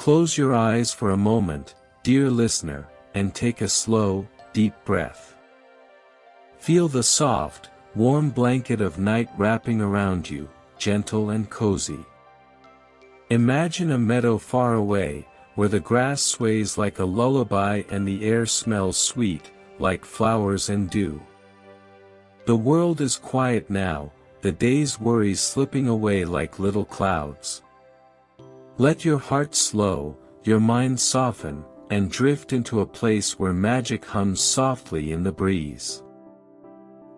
Close your eyes for a moment, dear listener, and take a slow, deep breath. Feel the soft, warm blanket of night wrapping around you, gentle and cozy. Imagine a meadow far away, where the grass sways like a lullaby and the air smells sweet, like flowers and dew. The world is quiet now, the day's worries slipping away like little clouds. Let your heart slow, your mind soften, and drift into a place where magic hums softly in the breeze.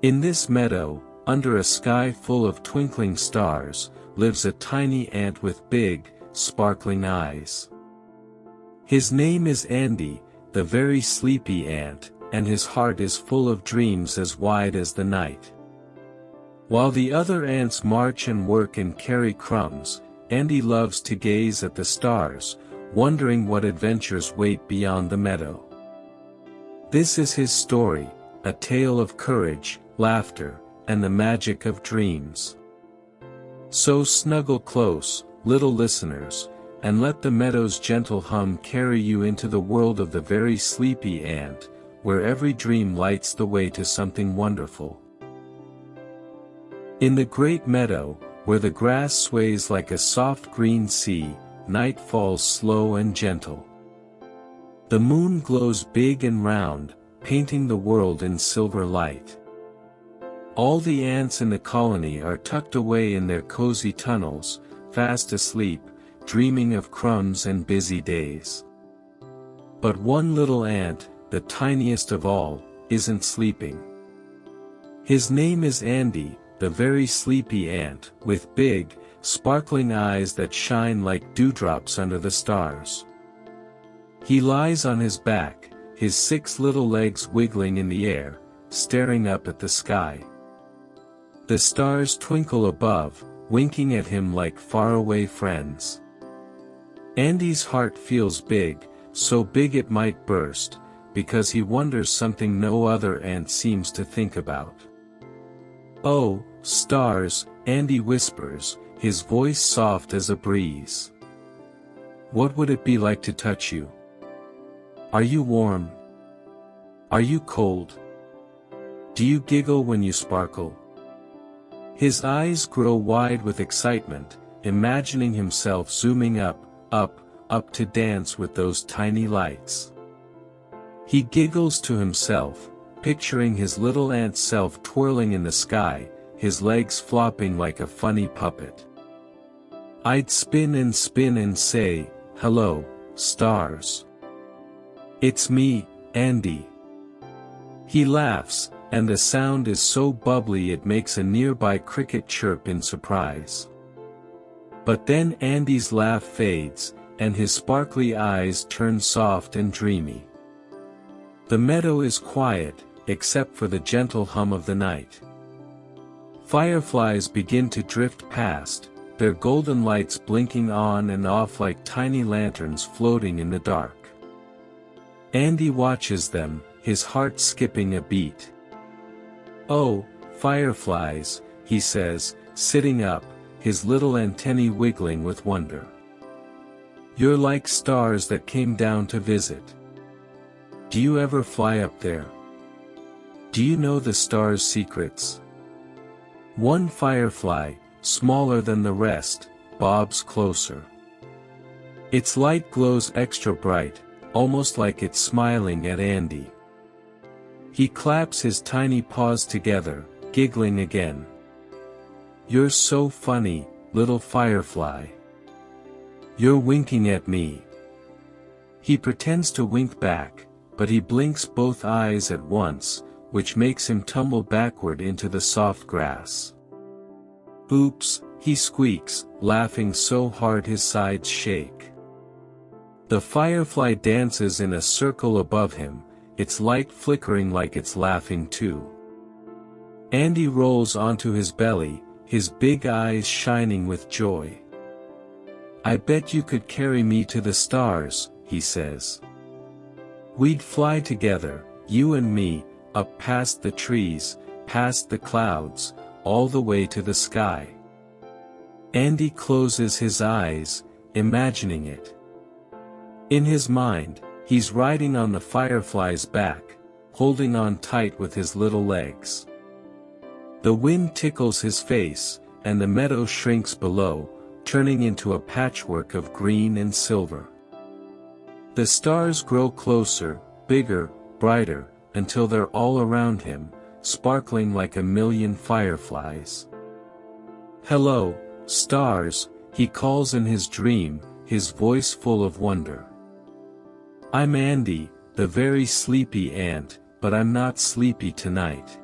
In this meadow, under a sky full of twinkling stars, lives a tiny ant with big, sparkling eyes. His name is Andy, the very sleepy ant, and his heart is full of dreams as wide as the night. While the other ants march and work and carry crumbs, Andy loves to gaze at the stars, wondering what adventures wait beyond the meadow. This is his story, a tale of courage, laughter, and the magic of dreams. So snuggle close, little listeners, and let the meadow's gentle hum carry you into the world of the very sleepy ant, where every dream lights the way to something wonderful. In the great meadow, where the grass sways like a soft green sea, night falls slow and gentle. The moon glows big and round, painting the world in silver light. All the ants in the colony are tucked away in their cozy tunnels, fast asleep, dreaming of crumbs and busy days. But one little ant, the tiniest of all, isn't sleeping. His name is Andy, the very sleepy ant, with big, sparkling eyes that shine like dewdrops under the stars. He lies on his back, his 6 little legs wiggling in the air, staring up at the sky. The stars twinkle above, winking at him like faraway friends. Andy's heart feels big, so big it might burst, because he wonders something no other ant seems to think about. "Oh, stars," Andy whispers, his voice soft as a breeze. "What would it be like to touch you? Are you warm? Are you cold? Do you giggle when you sparkle?" His eyes grow wide with excitement, imagining himself zooming up, up to dance with those tiny lights. He giggles to himself, picturing his little ant self twirling in the sky, his legs flopping like a funny puppet. "I'd spin and say, 'Hello, stars. It's me, Andy.'" He laughs, and the sound is so bubbly it makes a nearby cricket chirp in surprise. But then Andy's laugh fades, and his sparkly eyes turn soft and dreamy. The meadow is quiet, except for the gentle hum of the night. Fireflies begin to drift past, their golden lights blinking on and off like tiny lanterns floating in the dark. Andy watches them, his heart skipping a beat. "Oh, fireflies," he says, sitting up, his little antennae wiggling with wonder. "You're like stars that came down to visit. Do you ever fly up there? Do you know the stars' secrets?" One firefly, smaller than the rest, bobs closer. Its light glows extra bright, almost like it's smiling at Andy. He claps his tiny paws together, giggling again. "You're so funny, little firefly. You're winking at me." He pretends to wink back, but he blinks both eyes at once, which makes him tumble backward into the soft grass. "Oops," he squeaks, laughing so hard his sides shake. The firefly dances in a circle above him, its light flickering like it's laughing too. Andy rolls onto his belly, his big eyes shining with joy. "I bet you could carry me to the stars," he says. "We'd fly together, you and me, up past the trees, past the clouds, all the way to the sky." Andy closes his eyes, imagining it. In his mind, he's riding on the firefly's back, holding on tight with his little legs. The wind tickles his face, and the meadow shrinks below, turning into a patchwork of green and silver. The stars grow closer, bigger, brighter, until they're all around him, sparkling like a million fireflies. "Hello, stars," he calls in his dream, his voice full of wonder. "I'm Andy, the very sleepy ant, but I'm not sleepy tonight."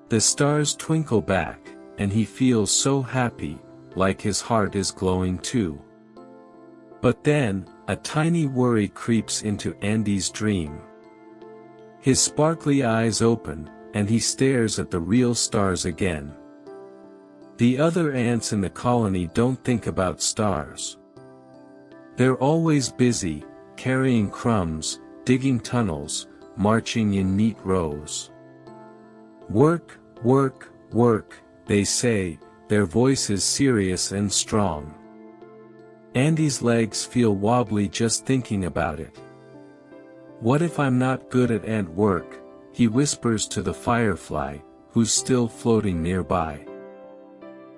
The stars twinkle back, and he feels so happy, like his heart is glowing too. But then, a tiny worry creeps into Andy's dream. His sparkly eyes open, and he stares at the real stars again. The other ants in the colony don't think about stars. They're always busy, carrying crumbs, digging tunnels, marching in neat rows. "Work, work, work," they say, their voices serious and strong. Andy's legs feel wobbly just thinking about it. "What if I'm not good at ant work?" he whispers to the firefly, who's still floating nearby.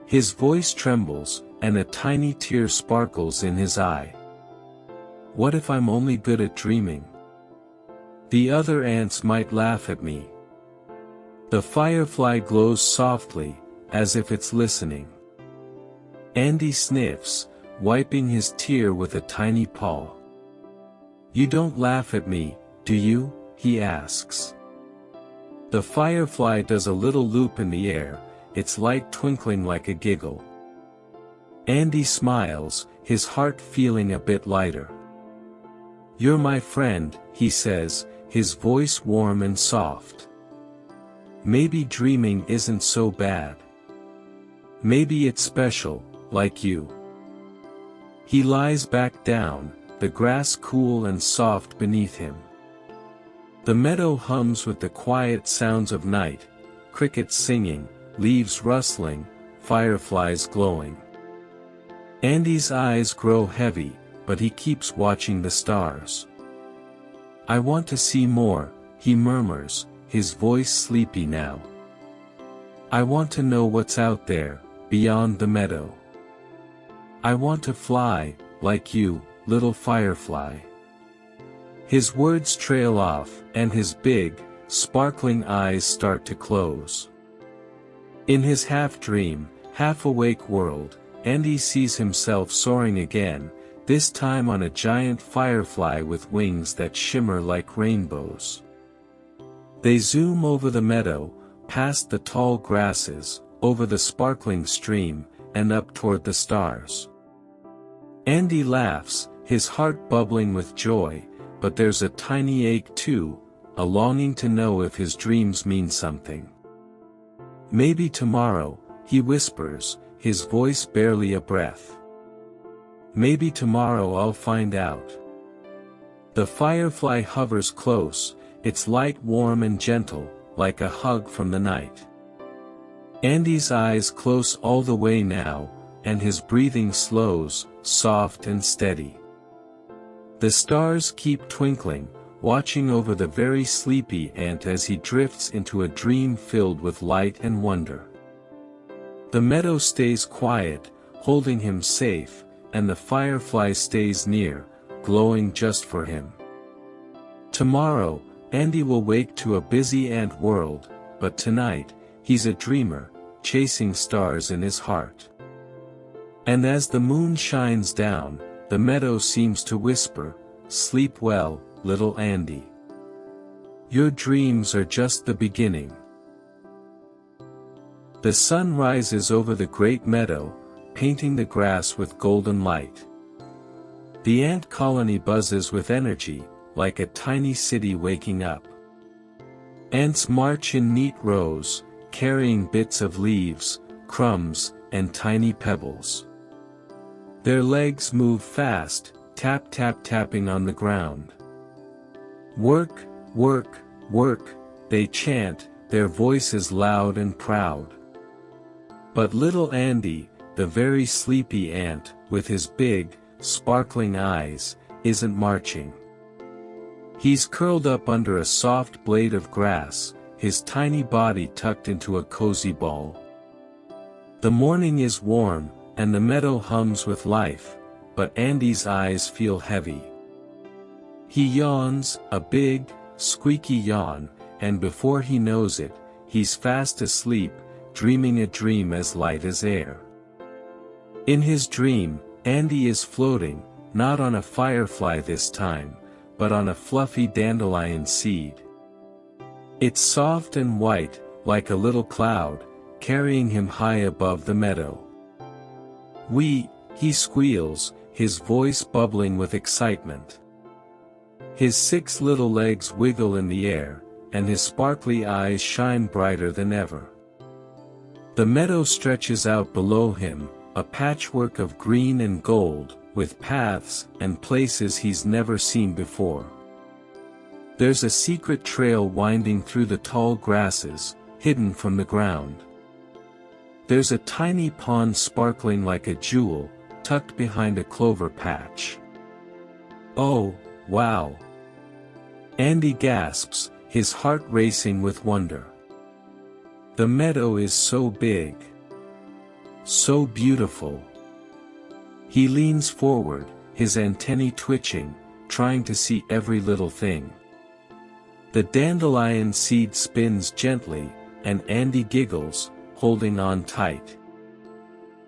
His voice trembles, and a tiny tear sparkles in his eye. "What if I'm only good at dreaming? The other ants might laugh at me." The firefly glows softly, as if it's listening. Andy sniffs, wiping his tear with a tiny paw. "You don't laugh at me, do you?" he asks. The firefly does a little loop in the air, its light twinkling like a giggle. Andy smiles, his heart feeling a bit lighter. "You're my friend," he says, his voice warm and soft. "Maybe dreaming isn't so bad. Maybe it's special, like you." He lies back down, the grass cool and soft beneath him. The meadow hums with the quiet sounds of night, crickets singing, leaves rustling, fireflies glowing. Andy's eyes grow heavy, but he keeps watching the stars. "I want to see more," he murmurs, his voice sleepy now. "I want to know what's out there, beyond the meadow. I want to fly, like you, little firefly." His words trail off, and his big, sparkling eyes start to close. In his half-dream, half-awake world, Andy sees himself soaring again, this time on a giant firefly with wings that shimmer like rainbows. They zoom over the meadow, past the tall grasses, over the sparkling stream, and up toward the stars. Andy laughs, his heart bubbling with joy, but there's a tiny ache too, a longing to know if his dreams mean something. "Maybe tomorrow," he whispers, his voice barely a breath. "Maybe tomorrow I'll find out." The firefly hovers close, its light warm and gentle, like a hug from the night. Andy's eyes close all the way now, and his breathing slows, soft and steady. The stars keep twinkling, watching over the very sleepy ant as he drifts into a dream filled with light and wonder. The meadow stays quiet, holding him safe, and the firefly stays near, glowing just for him. Tomorrow, Andy will wake to a busy ant world, but tonight, he's a dreamer, chasing stars in his heart. And as the moon shines down, the meadow seems to whisper, "Sleep well, little Andy. Your dreams are just the beginning." The sun rises over the great meadow, painting the grass with golden light. The ant colony buzzes with energy, like a tiny city waking up. Ants march in neat rows, carrying bits of leaves, crumbs, and tiny pebbles. Their legs move fast, tap-tap-tapping on the ground. "Work, work, work," they chant, their voices loud and proud. But little Andy, the very sleepy ant, with his big, sparkling eyes, isn't marching. He's curled up under a soft blade of grass, his tiny body tucked into a cozy ball. The morning is warm, and the meadow hums with life, but Andy's eyes feel heavy. He yawns, a big, squeaky yawn, and before he knows it, he's fast asleep, dreaming a dream as light as air. In his dream, Andy is floating, not on a firefly this time, but on a fluffy dandelion seed. It's soft and white, like a little cloud, carrying him high above the meadow. He squeals, his voice bubbling with excitement. His 6 little legs wiggle in the air, and his sparkly eyes shine brighter than ever. The meadow stretches out below him, a patchwork of green and gold, with paths and places he's never seen before. There's a secret trail winding through the tall grasses, hidden from the ground. There's a tiny pond sparkling like a jewel, tucked behind a clover patch. Oh, wow! Andy gasps, his heart racing with wonder. The meadow is so big. So beautiful. He leans forward, his antennae twitching, trying to see every little thing. The dandelion seed spins gently, and Andy giggles, holding on tight.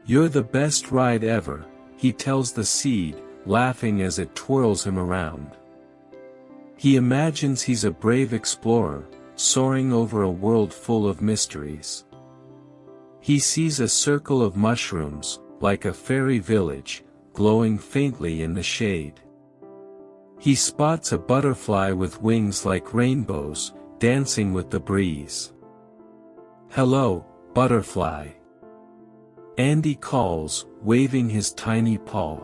"You're the best ride ever," he tells the seed, laughing as it twirls him around. He imagines he's a brave explorer, soaring over a world full of mysteries. He sees a circle of mushrooms, like a fairy village, glowing faintly in the shade. He spots a butterfly with wings like rainbows, dancing with the breeze. "Hello, butterfly," Andy calls, waving his tiny paw.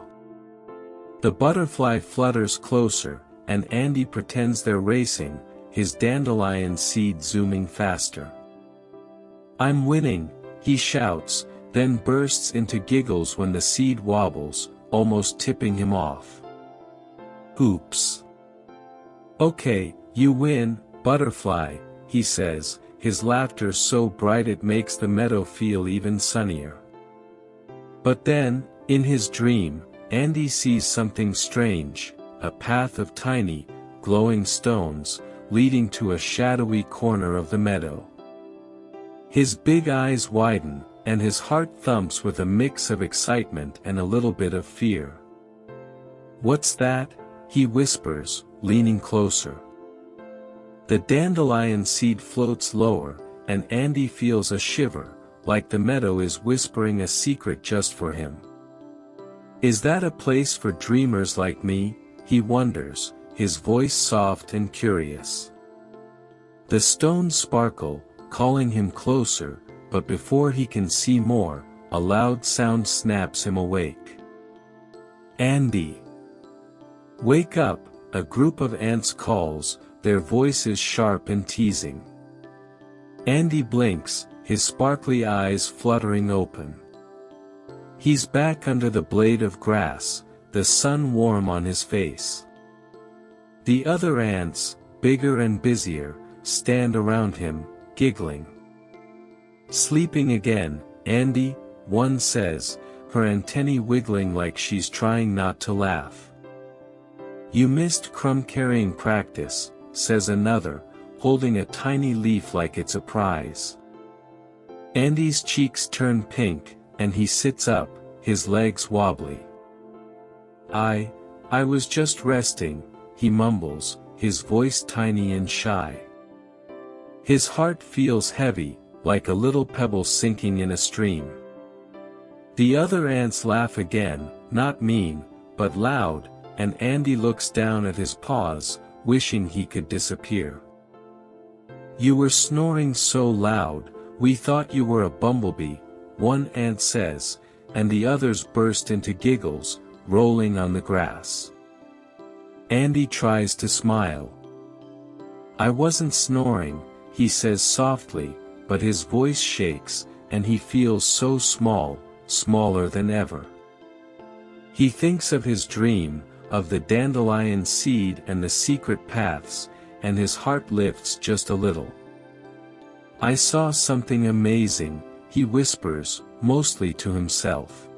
The butterfly flutters closer, and Andy pretends they're racing, his dandelion seed zooming faster. "I'm winning," he shouts, then bursts into giggles when the seed wobbles, almost tipping him off. "Oops. Okay, you win, butterfly," he says, his laughter so bright it makes the meadow feel even sunnier. But then, in his dream, Andy sees something strange, a path of tiny, glowing stones, leading to a shadowy corner of the meadow. His big eyes widen, and his heart thumps with a mix of excitement and a little bit of fear. "What's that?" he whispers, leaning closer. The dandelion seed floats lower, and Andy feels a shiver, like the meadow is whispering a secret just for him. "Is that a place for dreamers like me?" he wonders, his voice soft and curious. The stones sparkle, calling him closer, but before he can see more, a loud sound snaps him awake. "Andy! Wake up," a group of ants calls, their voices sharp and teasing. Andy blinks, his sparkly eyes fluttering open. He's back under the blade of grass, the sun warm on his face. The other ants, bigger and busier, stand around him, giggling. "Sleeping again, Andy," one says, her antennae wiggling like she's trying not to laugh. "You missed crumb-carrying practice," says another, holding a tiny leaf like it's a prize. Andy's cheeks turn pink, and he sits up, his legs wobbly. I was just resting," he mumbles, his voice tiny and shy. His heart feels heavy, like a little pebble sinking in a stream. The other ants laugh again, not mean, but loud, and Andy looks down at his paws, wishing he could disappear. "You were snoring so loud, we thought you were a bumblebee," one ant says, and the others burst into giggles, rolling on the grass. Andy tries to smile. "I wasn't snoring," he says softly, but his voice shakes, and he feels so small, smaller than ever. He thinks of his dream, of the dandelion seed and the secret paths, and his heart lifts just a little. "I saw something amazing," he whispers, mostly to himself.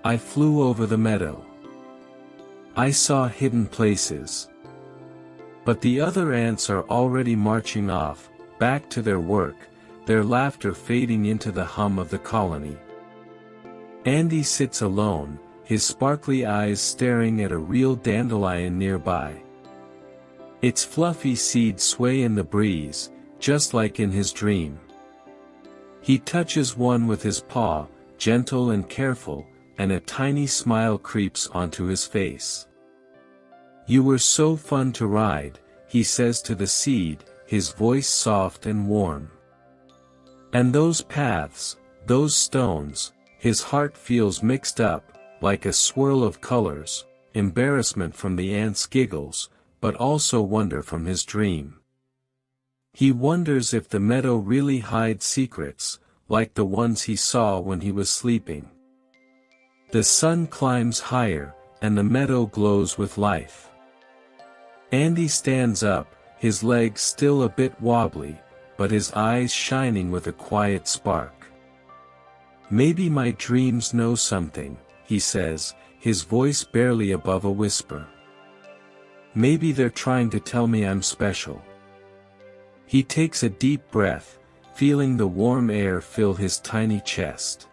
"I flew over the meadow. I saw hidden places." But the other ants are already marching off, back to their work, their laughter fading into the hum of the colony. Andy sits alone, his sparkly eyes staring at a real dandelion nearby. Its fluffy seeds sway in the breeze, just like in his dream. He touches one with his paw, gentle and careful, and a tiny smile creeps onto his face. "You were so fun to ride," he says to the seed, his voice soft and warm. "And those paths, those stones," his heart feels mixed up, like a swirl of colors, embarrassment from the ant's giggles, but also wonder from his dream. He wonders if the meadow really hides secrets, like the ones he saw when he was sleeping. The sun climbs higher, and the meadow glows with life. Andy stands up, his legs still a bit wobbly, but his eyes shining with a quiet spark. "Maybe my dreams know something," he says, his voice barely above a whisper. "Maybe they're trying to tell me I'm special." He takes a deep breath, feeling the warm air fill his tiny chest.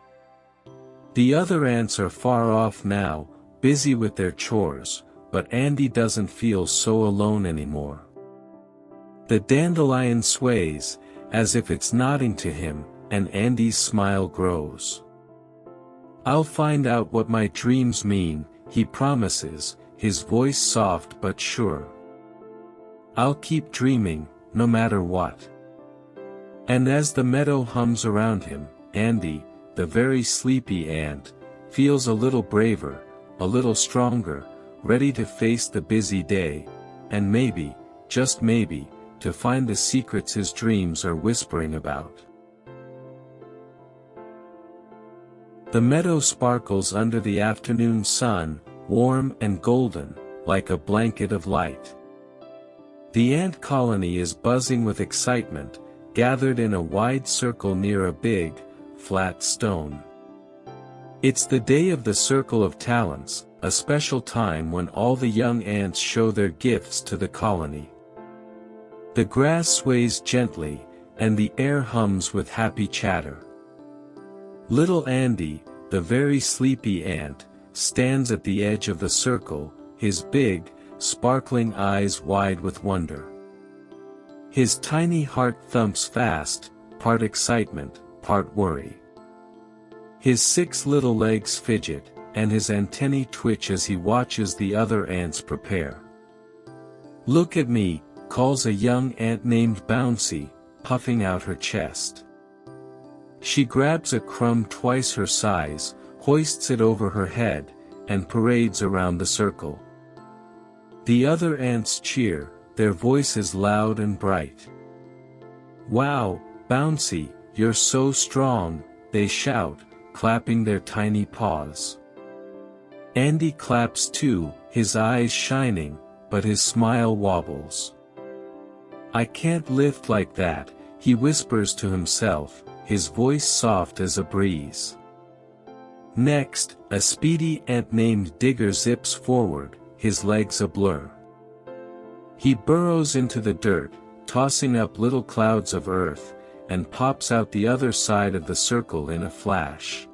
The other ants are far off now, busy with their chores, but Andy doesn't feel so alone anymore. The dandelion sways, as if it's nodding to him, and Andy's smile grows. "I'll find out what my dreams mean," he promises, his voice soft but sure. "I'll keep dreaming, no matter what." And as the meadow hums around him, Andy, the very sleepy ant, feels a little braver, a little stronger, ready to face the busy day, and maybe, just maybe, to find the secrets his dreams are whispering about. The meadow sparkles under the afternoon sun, warm and golden, like a blanket of light. The ant colony is buzzing with excitement, gathered in a wide circle near a big, flat stone. It's the day of the Circle of Talents, a special time when all the young ants show their gifts to the colony. The grass sways gently, and the air hums with happy chatter. Little Andy, the very sleepy ant, stands at the edge of the circle, his big, sparkling eyes wide with wonder. His tiny heart thumps fast, part excitement, part worry. His 6 little legs fidget, and his antennae twitch as he watches the other ants prepare. "Look at me," calls a young ant named Bouncy, puffing out her chest. She grabs a crumb twice her size, hoists it over her head, and parades around the circle. The other ants cheer, their voices loud and bright. "Wow, Bouncy, you're so strong," they shout, clapping their tiny paws. Andy claps too, his eyes shining, but his smile wobbles. "I can't lift like that," he whispers to himself, his voice soft as a breeze. Next, a speedy ant named Digger zips forward, his legs a blur. He burrows into the dirt, tossing up little clouds of earth, and pops out the other side of the circle in a flash.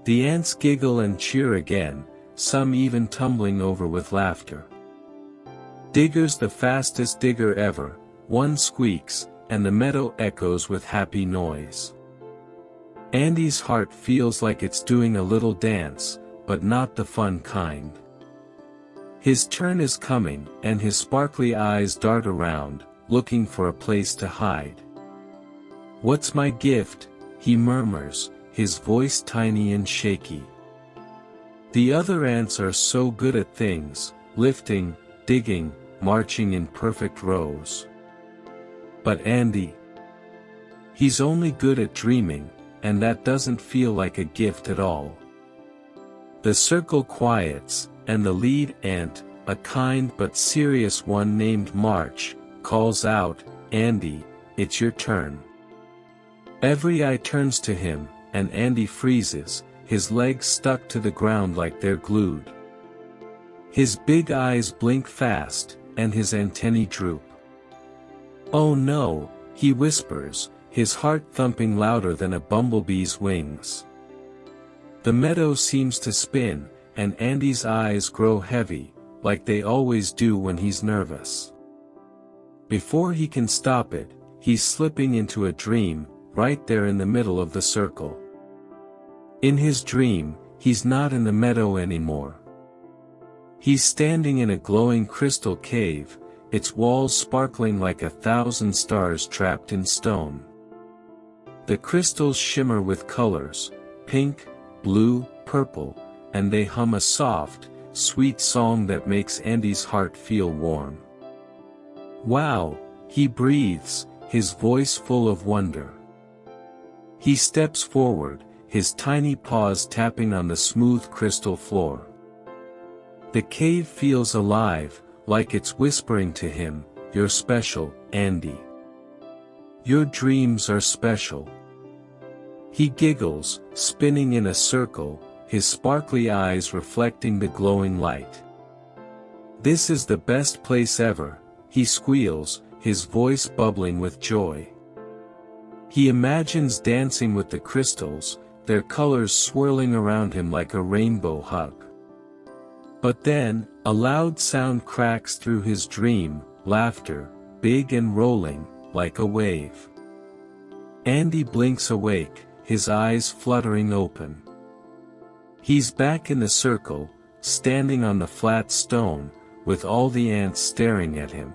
The ants giggle and cheer again, some even tumbling over with laughter. Digger's the fastest digger ever, one squeaks, and the meadow echoes with happy noise. Andy's heart feels like it's doing a little dance, but not the fun kind. His turn is coming, and his sparkly eyes dart around, looking for a place to hide. "What's my gift?" he murmurs, his voice tiny and shaky. The other ants are so good at things, lifting, digging, marching in perfect rows. But Andy? He's only good at dreaming, and that doesn't feel like a gift at all. The circle quiets, and the lead ant, a kind but serious one named March, calls out, "Andy, it's your turn." Every eye turns to him, and Andy freezes, his legs stuck to the ground like they're glued. His big eyes blink fast, and his antennae droop. "Oh no," he whispers, his heart thumping louder than a bumblebee's wings. The meadow seems to spin, and Andy's eyes grow heavy, like they always do when he's nervous. Before he can stop it, he's slipping into a dream, right there in the middle of the circle. In his dream, he's not in the meadow anymore. He's standing in a glowing crystal cave, its walls sparkling like 1,000 stars trapped in stone. The crystals shimmer with colors, pink, blue, purple, and they hum a soft, sweet song that makes Andy's heart feel warm. "Wow," he breathes, his voice full of wonder. He steps forward, his tiny paws tapping on the smooth crystal floor. The cave feels alive, like it's whispering to him, "You're special, Andy. Your dreams are special." He giggles, spinning in a circle, his sparkly eyes reflecting the glowing light. "This is the best place ever," he squeals, his voice bubbling with joy. He imagines dancing with the crystals, their colors swirling around him like a rainbow hug. But then, a loud sound cracks through his dream, laughter, big and rolling, like a wave. Andy blinks awake, his eyes fluttering open. He's back in the circle, standing on the flat stone, with all the ants staring at him.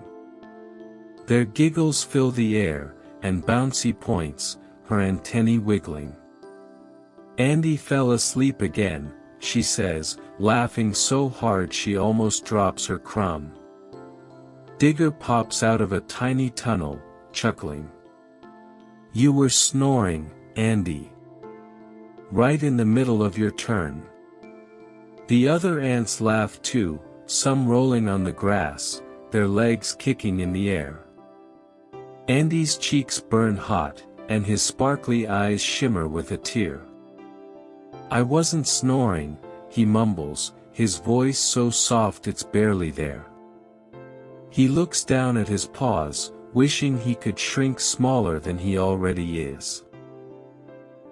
Their giggles fill the air, and Bouncy points, her antennae wiggling. "Andy fell asleep again," she says, laughing so hard she almost drops her crumb. Digger pops out of a tiny tunnel, chuckling. "You were snoring, Andy. Right in the middle of your turn." The other ants laugh too, some rolling on the grass, their legs kicking in the air. Andy's cheeks burn hot, and his sparkly eyes shimmer with a tear. "I wasn't snoring," he mumbles, his voice so soft it's barely there. He looks down at his paws, wishing he could shrink smaller than he already is.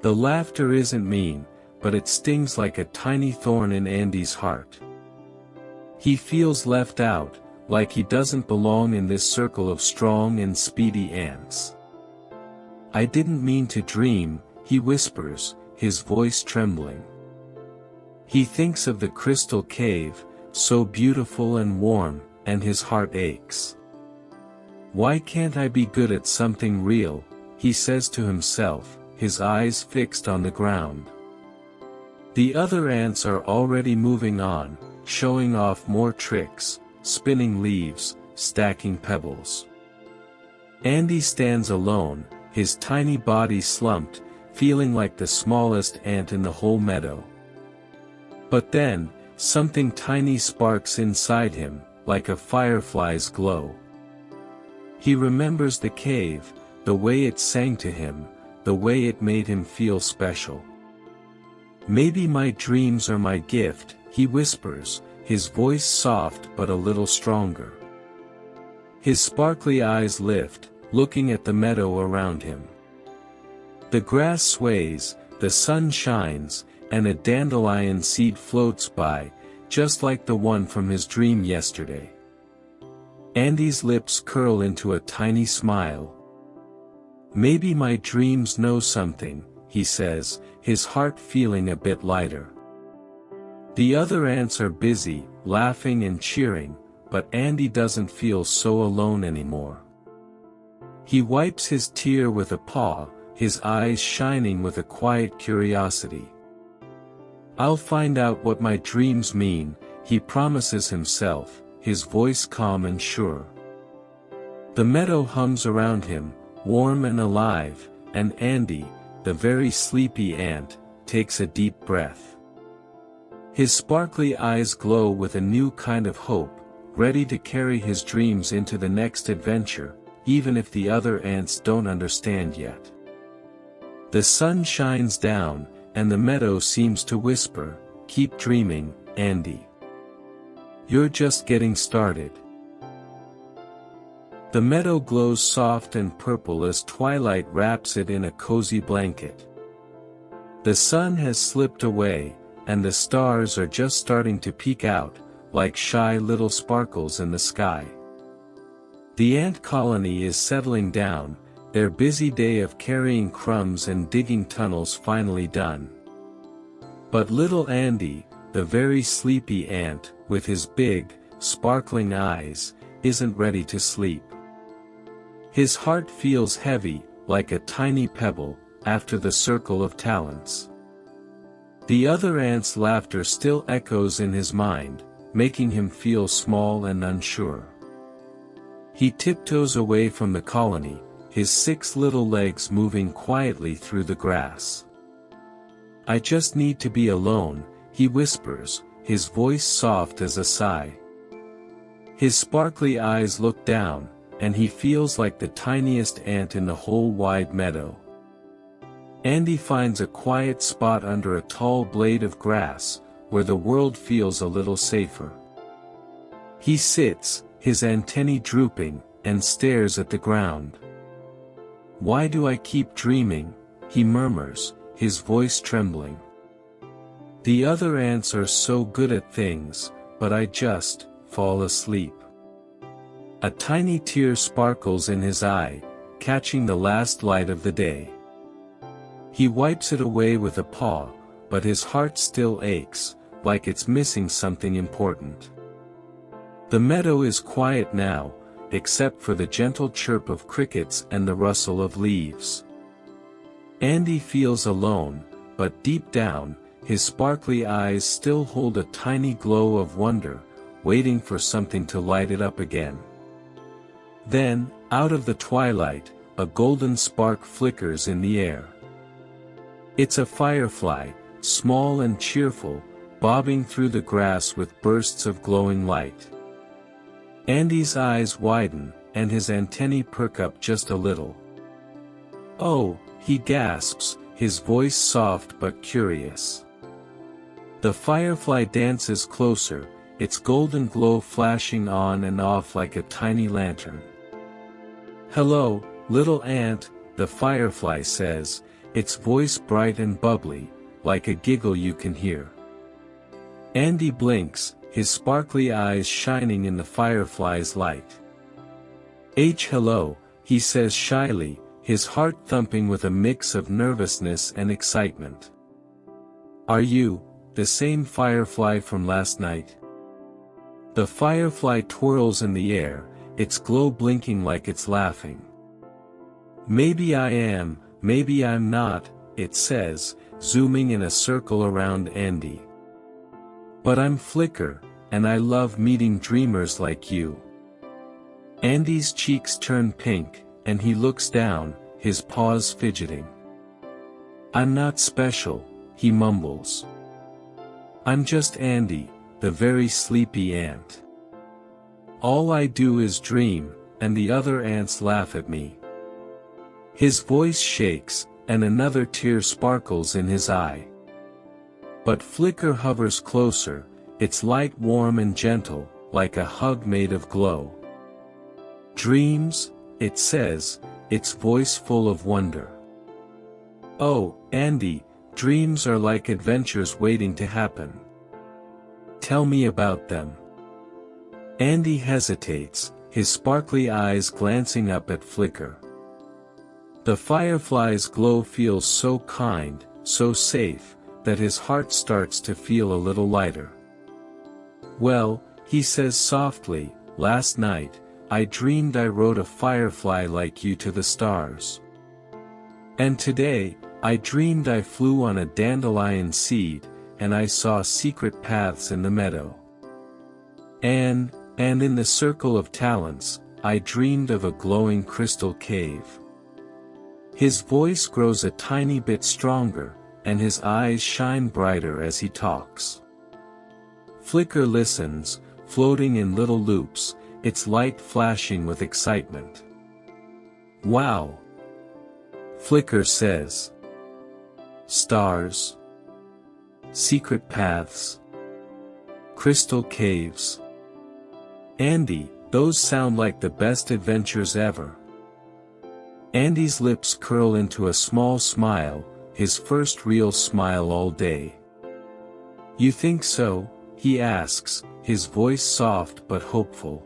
The laughter isn't mean, but it stings like a tiny thorn in Andy's heart. He feels left out, like he doesn't belong in this circle of strong and speedy ants. "I didn't mean to dream," he whispers, his voice trembling. He thinks of the crystal cave, so beautiful and warm, and his heart aches. "Why can't I be good at something real?" he says to himself, his eyes fixed on the ground. The other ants are already moving on, showing off more tricks, spinning leaves, stacking pebbles. Andy stands alone, his tiny body slumped, feeling like the smallest ant in the whole meadow. But then, something tiny sparks inside him, like a firefly's glow. He remembers the cave, the way it sang to him, the way it made him feel special. "Maybe my dreams are my gift," he whispers, his voice soft but a little stronger. His sparkly eyes lift, looking at the meadow around him. The grass sways, the sun shines, and a dandelion seed floats by, just like the one from his dream yesterday. Andy's lips curl into a tiny smile. "Maybe my dreams know something," he says, his heart feeling a bit lighter. The other ants are busy, laughing and cheering, but Andy doesn't feel so alone anymore. He wipes his tear with a paw, his eyes shining with a quiet curiosity. "I'll find out what my dreams mean," he promises himself, his voice calm and sure. The meadow hums around him, warm and alive, and Andy, the very sleepy ant, takes a deep breath. His sparkly eyes glow with a new kind of hope, ready to carry his dreams into the next adventure, even if the other ants don't understand yet. The sun shines down, and the meadow seems to whisper, "Keep dreaming, Andy. You're just getting started." The meadow glows soft and purple as twilight wraps it in a cozy blanket. The sun has slipped away, and the stars are just starting to peek out, like shy little sparkles in the sky. The ant colony is settling down, their busy day of carrying crumbs and digging tunnels finally done. But little Andy, the very sleepy ant, with his big, sparkling eyes, isn't ready to sleep. His heart feels heavy, like a tiny pebble, after the circle of talents. The other ant's laughter still echoes in his mind, making him feel small and unsure. He tiptoes away from the colony, his 6 little legs moving quietly through the grass. "I just need to be alone," he whispers, his voice soft as a sigh. His sparkly eyes look down, and he feels like the tiniest ant in the whole wide meadow. Andy finds a quiet spot under a tall blade of grass, where the world feels a little safer. He sits, his antennae drooping, and stares at the ground. "Why do I keep dreaming?" he murmurs, his voice trembling. "The other ants are so good at things, but I just fall asleep." A tiny tear sparkles in his eye, catching the last light of the day. He wipes it away with a paw, but his heart still aches, like it's missing something important. The meadow is quiet now, except for the gentle chirp of crickets and the rustle of leaves. Andy feels alone, but deep down, his sparkly eyes still hold a tiny glow of wonder, waiting for something to light it up again. Then, out of the twilight, a golden spark flickers in the air. It's a firefly, small and cheerful, bobbing through the grass with bursts of glowing light. Andy's eyes widen, and his antennae perk up just a little. "Oh," he gasps, his voice soft but curious. The firefly dances closer, its golden glow flashing on and off like a tiny lantern. "Hello, little ant," the firefly says, its voice bright and bubbly, like a giggle you can hear. Andy blinks, his sparkly eyes shining in the firefly's light. "Hello," he says shyly, his heart thumping with a mix of nervousness and excitement. "Are you the same firefly from last night?" The firefly twirls in the air, its glow blinking like it's laughing. "Maybe I am, maybe I'm not," it says, zooming in a circle around Andy. "But I'm Flicker, and I love meeting dreamers like you." Andy's cheeks turn pink, and he looks down, his paws fidgeting. "I'm not special," he mumbles. "I'm just Andy, the very sleepy ant. All I do is dream, and the other ants laugh at me." His voice shakes, and another tear sparkles in his eye. But Flicker hovers closer, its light warm and gentle, like a hug made of glow. "Dreams?" it says, its voice full of wonder. "Oh, Andy, dreams are like adventures waiting to happen. Tell me about them." Andy hesitates, his sparkly eyes glancing up at Flicker. The firefly's glow feels so kind, so safe, that his heart starts to feel a little lighter. "Well," he says softly, "last night, I dreamed I rode a firefly like you to the stars. And today, I dreamed I flew on a dandelion seed, and I saw secret paths in the meadow. And in the circle of talents, I dreamed of a glowing crystal cave." His voice grows a tiny bit stronger, and his eyes shine brighter as he talks. Flicker listens, floating in little loops, its light flashing with excitement. Wow! Flicker says. Stars. Secret paths. Crystal caves. Andy, those sound like the best adventures ever. Andy's lips curl into a small smile, his first real smile all day. You think so? He asks, his voice soft but hopeful.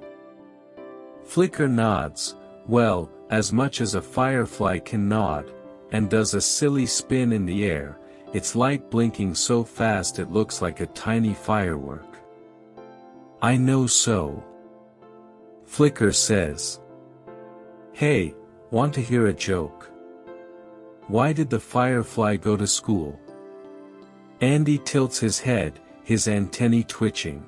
Flicker nods, well, as much as a firefly can nod, and does a silly spin in the air, its light blinking so fast it looks like a tiny firework. I know so. Flicker says. Hey, want to hear a joke? Why did the firefly go to school? Andy tilts his head, his antennae twitching.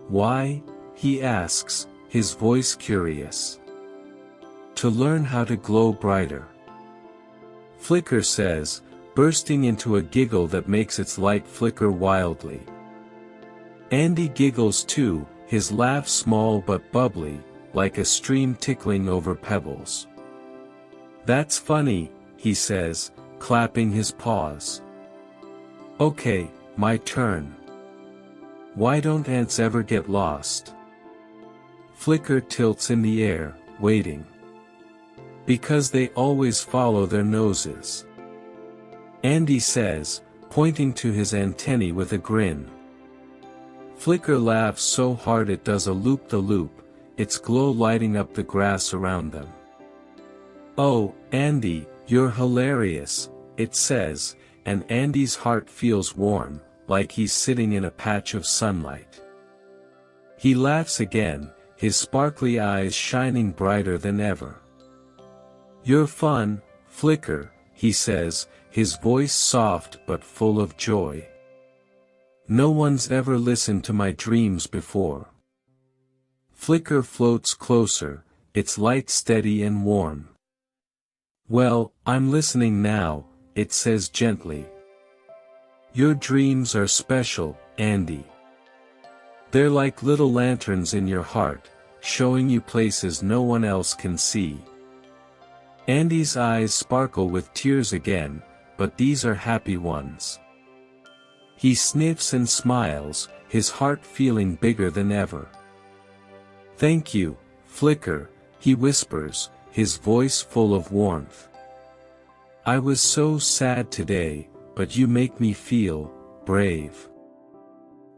Why? He asks, his voice curious. To learn how to glow brighter. Flicker says, bursting into a giggle that makes its light flicker wildly. Andy giggles too, his laugh small but bubbly, like a stream tickling over pebbles. That's funny, he says, clapping his paws. Okay, my turn. Why don't ants ever get lost? Flicker tilts in the air, waiting. Because they always follow their noses. Andy says, pointing to his antennae with a grin. Flicker laughs so hard it does a loop-the-loop, its glow lighting up the grass around them. Oh, Andy, you're hilarious, it says, and Andy's heart feels warm, like he's sitting in a patch of sunlight. He laughs again, his sparkly eyes shining brighter than ever. You're fun, Flicker, he says, his voice soft but full of joy. No one's ever listened to my dreams before. Flicker floats closer, its light steady and warm. Well, I'm listening now, it says gently. Your dreams are special, Andy. They're like little lanterns in your heart, showing you places no one else can see. Andy's eyes sparkle with tears again, but these are happy ones. He sniffs and smiles, his heart feeling bigger than ever. Thank you, Flicker, he whispers, his voice full of warmth. I was so sad today, but you make me feel brave.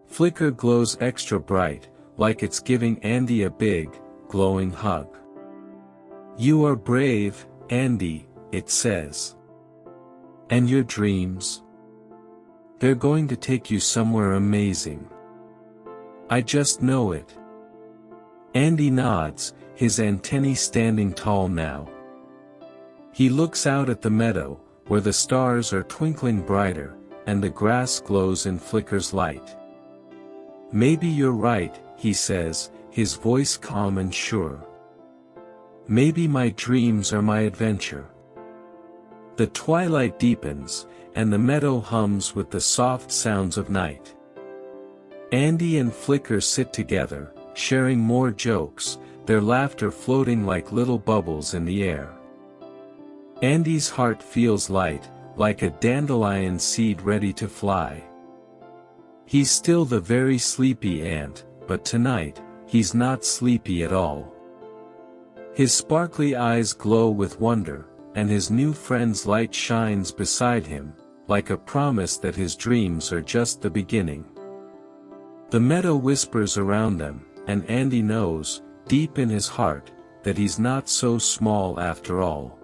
Flicker glows extra bright, like it's giving Andy a big, glowing hug. You are brave, Andy, it says. And your dreams? They're going to take you somewhere amazing. I just know it. Andy nods, his antennae standing tall now. He looks out at the meadow, where the stars are twinkling brighter, and the grass glows in Flicker's light. Maybe you're right, he says, his voice calm and sure. Maybe my dreams are my adventure. The twilight deepens, and the meadow hums with the soft sounds of night. Andy and Flicker sit together, sharing more jokes, their laughter floating like little bubbles in the air. Andy's heart feels light, like a dandelion seed ready to fly. He's still the very sleepy ant, but tonight, he's not sleepy at all. His sparkly eyes glow with wonder, and his new friend's light shines beside him, like a promise that his dreams are just the beginning. The meadow whispers around them, and Andy knows, deep in his heart, that he's not so small after all.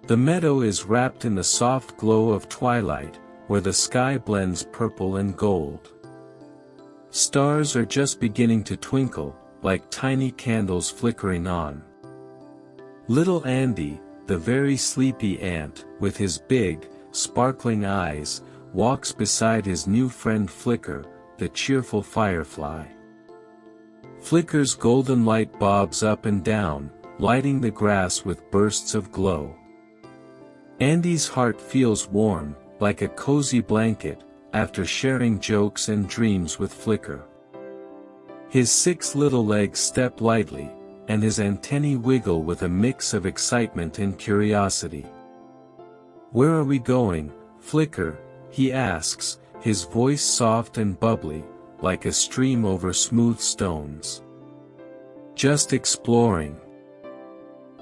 The meadow is wrapped in the soft glow of twilight, where the sky blends purple and gold. Stars are just beginning to twinkle, like tiny candles flickering on. Little Andy, the very sleepy ant, with his big, sparkling eyes, walks beside his new friend Flicker, the cheerful firefly. Flicker's golden light bobs up and down, lighting the grass with bursts of glow. Andy's heart feels warm, like a cozy blanket, after sharing jokes and dreams with Flicker. His 6 little legs step lightly, and his antennae wiggle with a mix of excitement and curiosity. "Where are we going, Flicker?" he asks, his voice soft and bubbly, like a stream over smooth stones. "Just exploring,"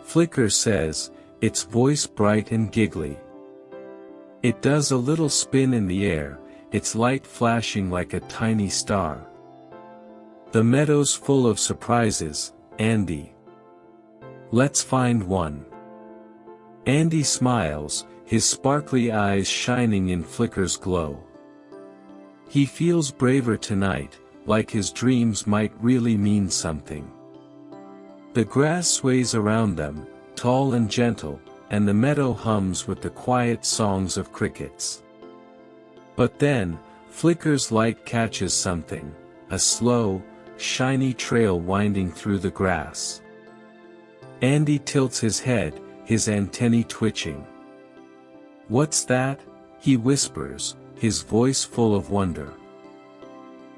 Flicker says, its voice bright and giggly. It does a little spin in the air, its light flashing like a tiny star. "The meadow's full of surprises, Andy. Let's find one." Andy smiles, his sparkly eyes shining in Flicker's glow. He feels braver tonight, like his dreams might really mean something. The grass sways around them, tall and gentle, and the meadow hums with the quiet songs of crickets. But then, Flicker's light catches something, a slow, shiny trail winding through the grass. Andy tilts his head, his antennae twitching. "What's that?" he whispers, his voice full of wonder.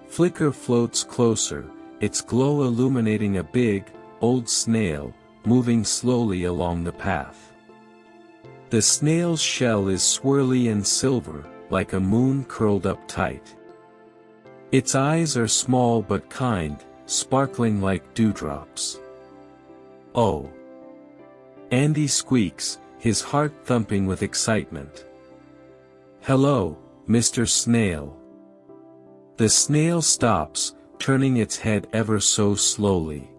Flicker floats closer, its glow illuminating a big, old snail, moving slowly along the path. The snail's shell is swirly and silver, like a moon curled up tight. Its eyes are small but kind, sparkling like dewdrops. "Oh!" Andy squeaks, his heart thumping with excitement. "Hello, Mr. Snail." The snail stops, turning its head ever so slowly.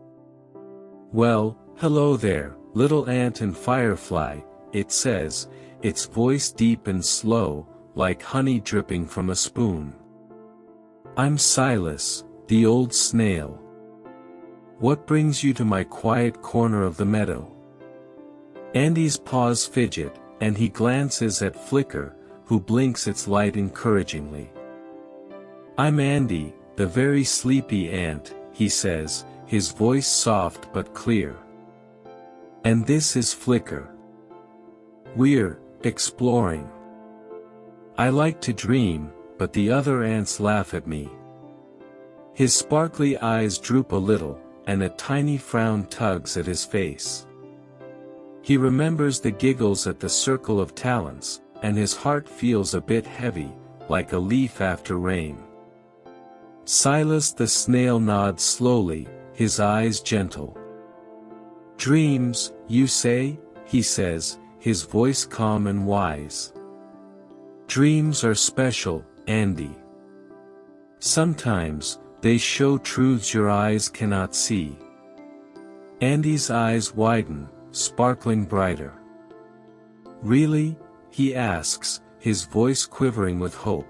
"Well, hello there, little ant and Firefly," it says, its voice deep and slow, like honey dripping from a spoon. "I'm Silas, the old snail. What brings you to my quiet corner of the meadow?" Andy's paws fidget, and he glances at Flicker, who blinks its light encouragingly. "I'm Andy, the very sleepy ant," he says, his voice soft but clear. "And this is Flicker. We're exploring. I like to dream, but the other ants laugh at me." His sparkly eyes droop a little, and a tiny frown tugs at his face. He remembers the giggles at the Circle of Talents, and his heart feels a bit heavy, like a leaf after rain. Silas the snail nods slowly, his eyes gentle. "Dreams, you say?" he says, his voice calm and wise. "Dreams are special, Andy. Sometimes, they show truths your eyes cannot see." Andy's eyes widen, sparkling brighter. "Really?" he asks, his voice quivering with hope.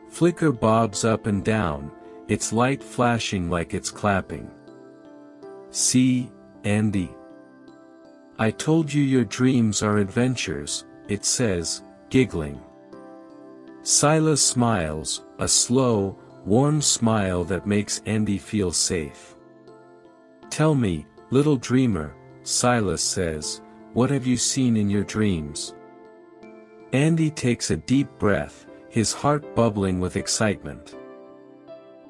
Flicker bobs up and down, its light flashing like it's clapping. "See, Andy. I told you your dreams are adventures," it says, giggling. Silas smiles, a slow, warm smile that makes Andy feel safe. "Tell me, little dreamer," Silas says, "what have you seen in your dreams?" Andy takes a deep breath, his heart bubbling with excitement.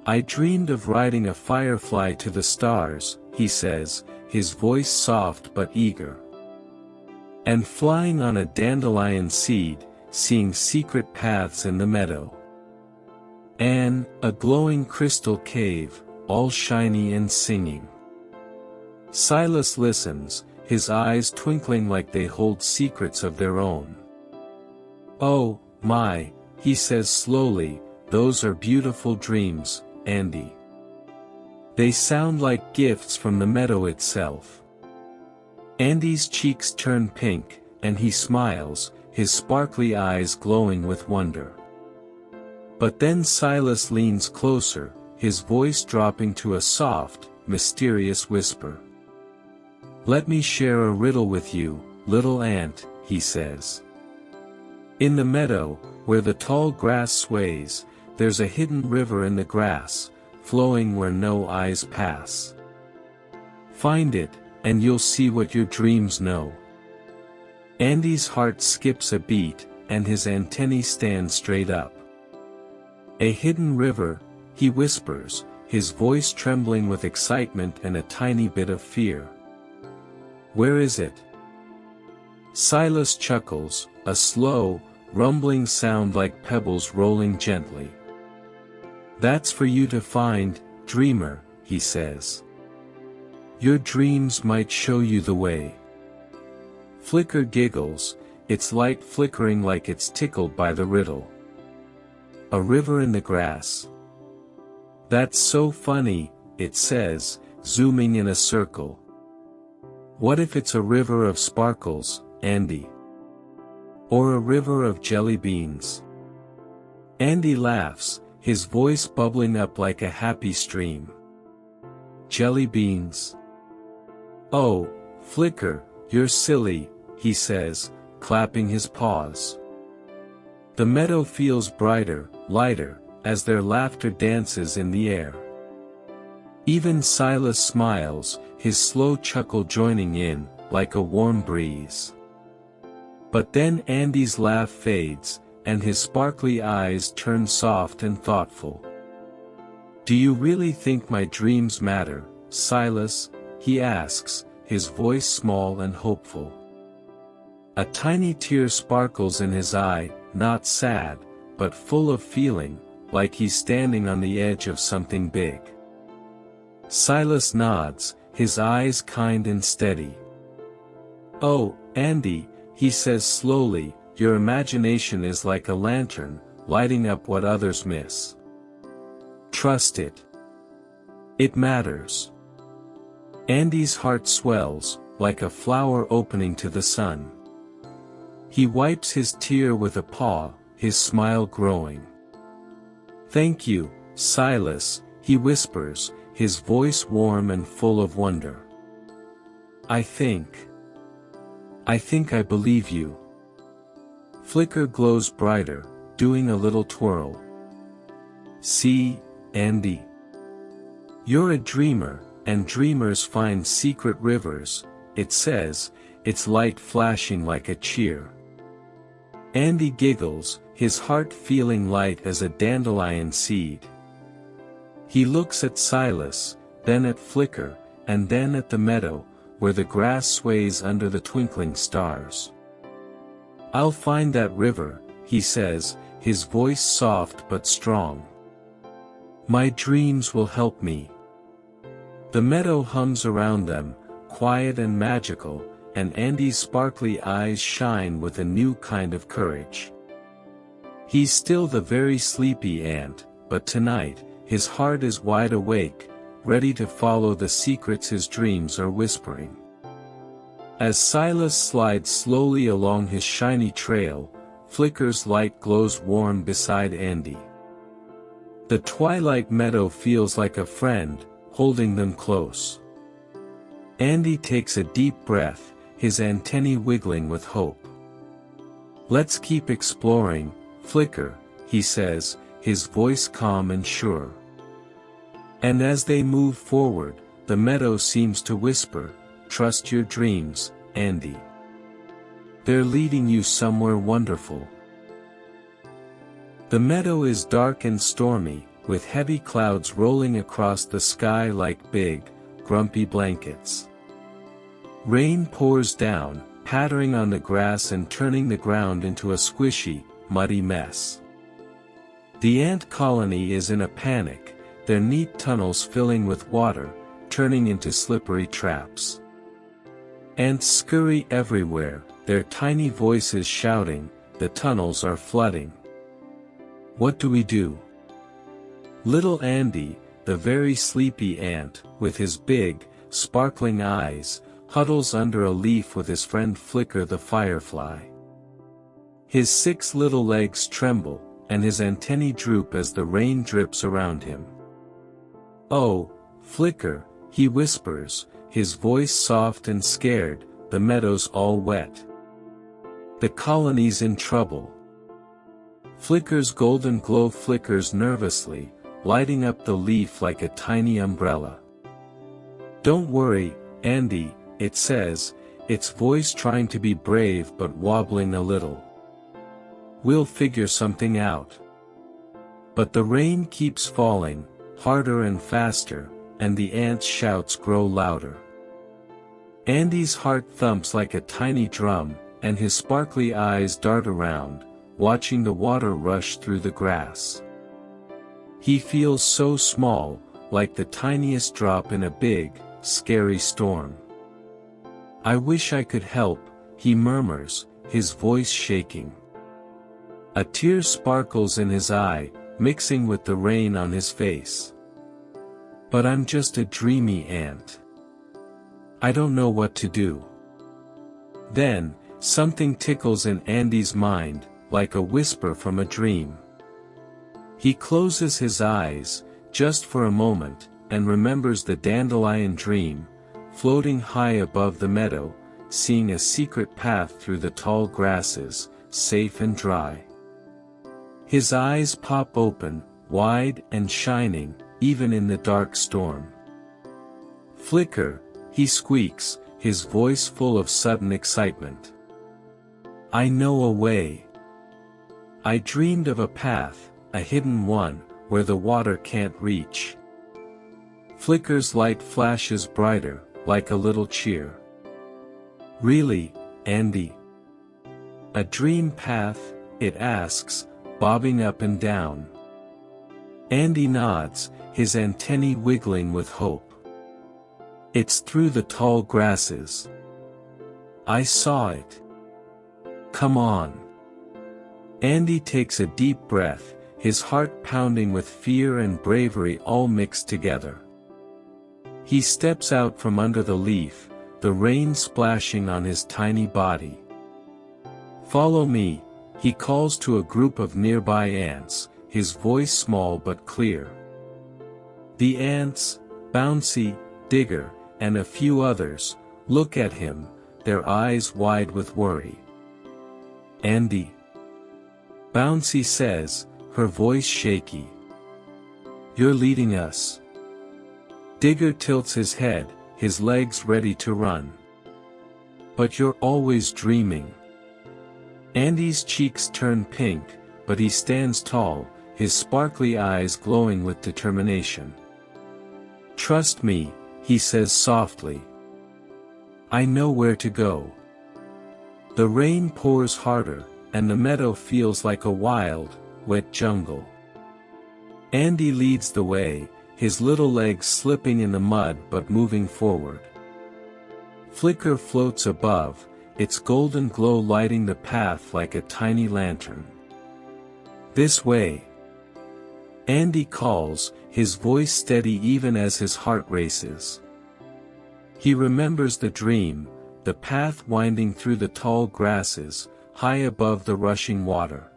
"I dreamed of riding a firefly to the stars," he says, his voice soft but eager. "And flying on a dandelion seed, seeing secret paths in the meadow. And a glowing crystal cave, all shiny and singing." Silas listens, his eyes twinkling like they hold secrets of their own. "Oh, my," he says slowly, "those are beautiful dreams, Andy. They sound like gifts from the meadow itself." Andy's cheeks turn pink, and he smiles, his sparkly eyes glowing with wonder. But then Silas leans closer, his voice dropping to a soft, mysterious whisper. "Let me share a riddle with you, little ant," he says. "In the meadow, where the tall grass sways, there's a hidden river in the grass, flowing where no eyes pass. Find it, and you'll see what your dreams know." Andy's heart skips a beat, and his antennae stand straight up. A hidden river, he whispers, his voice trembling with excitement and a tiny bit of fear. Where is it? Silas chuckles, a slow, rumbling sound like pebbles rolling gently. That's for you to find, dreamer, he says. Your dreams might show you the way. Flicker giggles, its light flickering like it's tickled by the riddle. A river in the grass. That's so funny, it says, zooming in a circle. What if it's a river of sparkles, Andy? Or a river of jelly beans? Andy laughs, his voice bubbling up like a happy stream. Jelly beans? Oh, Flicker, you're silly, he says, clapping his paws. The meadow feels brighter, lighter, as their laughter dances in the air. Even Silas smiles, his slow chuckle joining in, like a warm breeze. But then Andy's laugh fades, and his sparkly eyes turn soft and thoughtful. Do you really think my dreams matter, Silas? He asks, his voice small and hopeful. A tiny tear sparkles in his eye, not sad, but full of feeling, like he's standing on the edge of something big. Silas nods, his eyes kind and steady. Oh, Andy, he says slowly, your imagination is like a lantern, lighting up what others miss. Trust it. It matters. Andy's heart swells, like a flower opening to the sun. He wipes his tear with a paw, his smile growing. Thank you, Silas, he whispers, his voice warm and full of wonder. I think I believe you. Flicker glows brighter, doing a little twirl. See, Andy. You're a dreamer, and dreamers find secret rivers, it says, its light flashing like a cheer. Andy giggles, his heart feeling light as a dandelion seed. He looks at Silas, then at Flicker, and then at the meadow, where the grass sways under the twinkling stars. I'll find that river, he says, his voice soft but strong. My dreams will help me. The meadow hums around them, quiet and magical, and Andy's sparkly eyes shine with a new kind of courage. He's still the very sleepy ant, but tonight, his heart is wide awake, ready to follow the secrets his dreams are whispering. As Silas slides slowly along his shiny trail, Flicker's light glows warm beside Andy. The twilight meadow feels like a friend, holding them close. Andy takes a deep breath, his antennae wiggling with hope. Let's keep exploring, Flicker, he says, his voice calm and sure. And as they move forward, the meadow seems to whisper, trust your dreams, Andy. They're leading you somewhere wonderful. The meadow is dark and stormy, with heavy clouds rolling across the sky like big, grumpy blankets. Rain pours down, pattering on the grass and turning the ground into a squishy, muddy mess. The ant colony is in a panic, their neat tunnels filling with water, turning into slippery traps. Ants scurry everywhere, their tiny voices shouting, the tunnels are flooding. What do we do? Little Andy, the very sleepy ant, with his big, sparkling eyes, huddles under a leaf with his friend Flicker the Firefly. His 6 little legs tremble, and his antennae droop as the rain drips around him. Oh, Flicker, he whispers, his voice soft and scared, the meadow's all wet. The colony's in trouble. Flicker's golden glow flickers nervously, lighting up the leaf like a tiny umbrella. Don't worry, Andy, it says, its voice trying to be brave but wobbling a little. We'll figure something out. But the rain keeps falling, harder and faster, and the ants' shouts grow louder. Andy's heart thumps like a tiny drum, and his sparkly eyes dart around, watching the water rush through the grass. He feels so small, like the tiniest drop in a big, scary storm. "I wish I could help," he murmurs, his voice shaking. A tear sparkles in his eye, mixing with the rain on his face. "But I'm just a dreamy ant. I don't know what to do." Then, something tickles in Andy's mind, like a whisper from a dream. He closes his eyes, just for a moment, and remembers the Dandelion Dream, floating high above the meadow, seeing a secret path through the tall grasses, safe and dry. His eyes pop open, wide and shining, even in the dark storm. "Flicker," he squeaks, his voice full of sudden excitement. "I know a way. I dreamed of a path, a hidden one, where the water can't reach." Flicker's light flashes brighter, like a little cheer. "Really, Andy? A dream path?" it asks, bobbing up and down. Andy nods, his antennae wiggling with hope. "It's through the tall grasses. I saw it. Come on." Andy takes a deep breath, his heart pounding with fear and bravery all mixed together. He steps out from under the leaf, the rain splashing on his tiny body. "Follow me," he calls to a group of nearby ants, his voice small but clear. The ants, Bouncy, Digger, and a few others, look at him, their eyes wide with worry. "Andy," Bouncy says, her voice shaky. "You're leading us." Digger tilts his head, his legs ready to run. "But you're always dreaming." Andy's cheeks turn pink, but he stands tall, his sparkly eyes glowing with determination. "Trust me," he says softly. "I know where to go." The rain pours harder, and the meadow feels like a wild, wet jungle. Andy leads the way, his little legs slipping in the mud but moving forward. Flicker floats above, its golden glow lighting the path like a tiny lantern. "This way." Andy calls, his voice steady even as his heart races. He remembers the dream, the path winding through the tall grasses, high above the rushing water.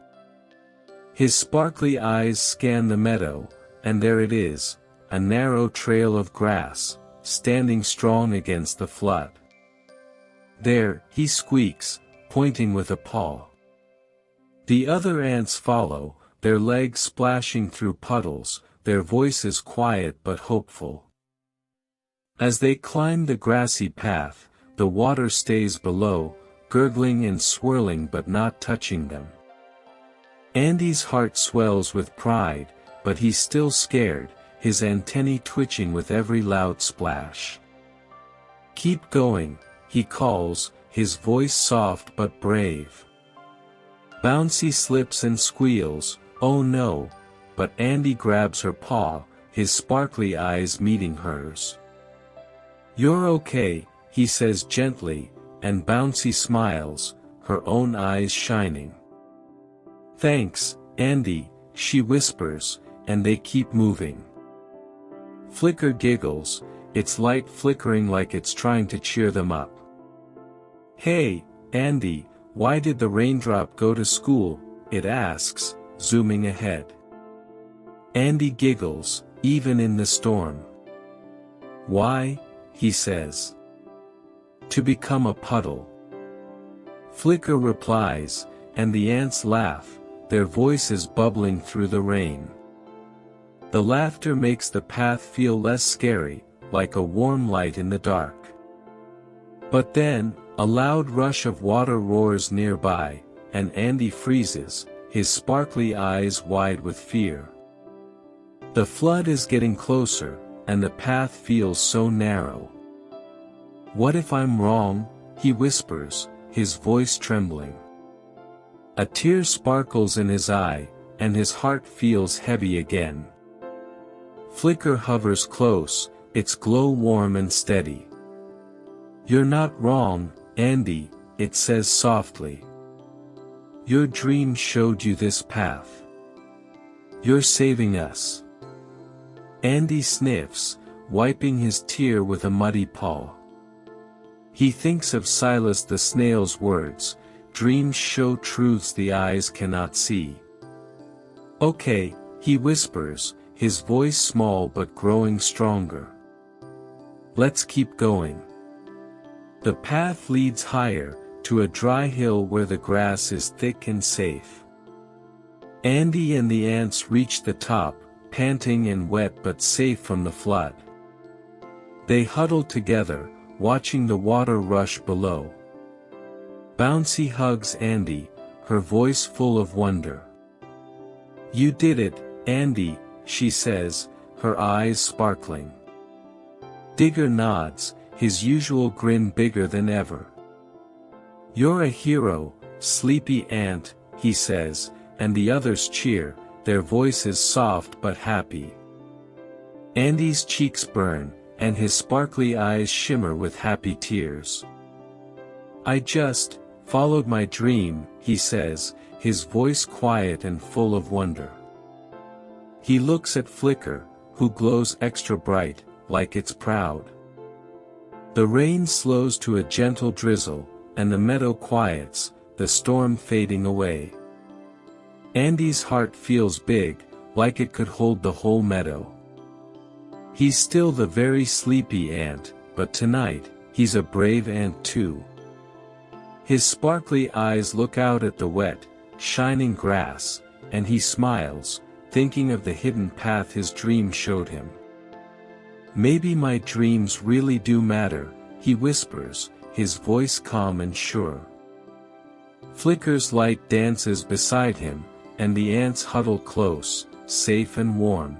His sparkly eyes scan the meadow, and there it is, a narrow trail of grass, standing strong against the flood. "There," he squeaks, pointing with a paw. The other ants follow, their legs splashing through puddles, their voices quiet but hopeful. As they climb the grassy path, the water stays below, gurgling and swirling but not touching them. Andy's heart swells with pride, but he's still scared, his antennae twitching with every loud splash. "Keep going," he calls, his voice soft but brave. Bouncy slips and squeals, "Oh no," but Andy grabs her paw, his sparkly eyes meeting hers. "You're okay," he says gently, and Bouncy smiles, her own eyes shining. "Thanks, Andy," she whispers, and they keep moving. Flicker giggles, its light flickering like it's trying to cheer them up. "Hey, Andy, why did the raindrop go to school?" it asks, zooming ahead. Andy giggles, even in the storm. "Why?" he says. "To become a puddle." Flicker replies, and the ants laugh, their voices bubbling through the rain. The laughter makes the path feel less scary, like a warm light in the dark. But then, a loud rush of water roars nearby, and Andy freezes, his sparkly eyes wide with fear. The flood is getting closer, and the path feels so narrow. What if I'm wrong? He whispers, his voice trembling. A tear sparkles in his eye, and his heart feels heavy again. Flicker hovers close, its glow warm and steady. You're not wrong, Andy, it says softly. Your dream showed you this path. You're saving us. Andy sniffs, wiping his tear with a muddy paw. He thinks of Silas the snail's words, dreams show truths the eyes cannot see. Okay, he whispers, his voice small but growing stronger. Let's keep going. The path leads higher, to a dry hill where the grass is thick and safe. Andy and the ants reach the top, panting and wet but safe from the flood. They huddle together, watching the water rush below. Bouncy hugs Andy, her voice full of wonder. You did it, Andy, she says, her eyes sparkling. Digger nods, his usual grin bigger than ever. You're a hero, sleepy ant, he says, and the others cheer, their voices soft but happy. Andy's cheeks burn, and his sparkly eyes shimmer with happy tears. I just followed my dream, he says, his voice quiet and full of wonder. He looks at Flicker, who glows extra bright, like it's proud. The rain slows to a gentle drizzle, and the meadow quiets, the storm fading away. Andy's heart feels big, like it could hold the whole meadow. He's still the very sleepy ant, but tonight, he's a brave ant too. His sparkly eyes look out at the wet, shining grass, and he smiles, thinking of the hidden path his dream showed him. Maybe my dreams really do matter, he whispers, his voice calm and sure. Flicker's light dances beside him, and the ants huddle close, safe and warm.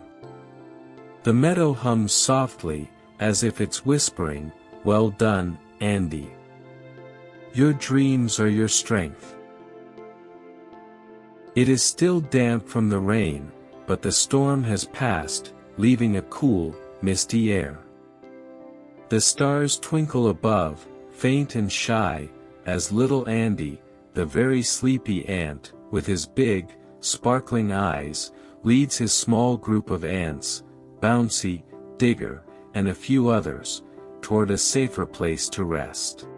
The meadow hums softly, as if it's whispering, well done, Andy. Your dreams are your strength. It is still damp from the rain, but the storm has passed, leaving a cool, misty air. The stars twinkle above, faint and shy, as little Andy, the very sleepy ant, with his big, sparkling eyes, leads his small group of ants, Bouncy, Digger, and a few others, toward a safer place to rest.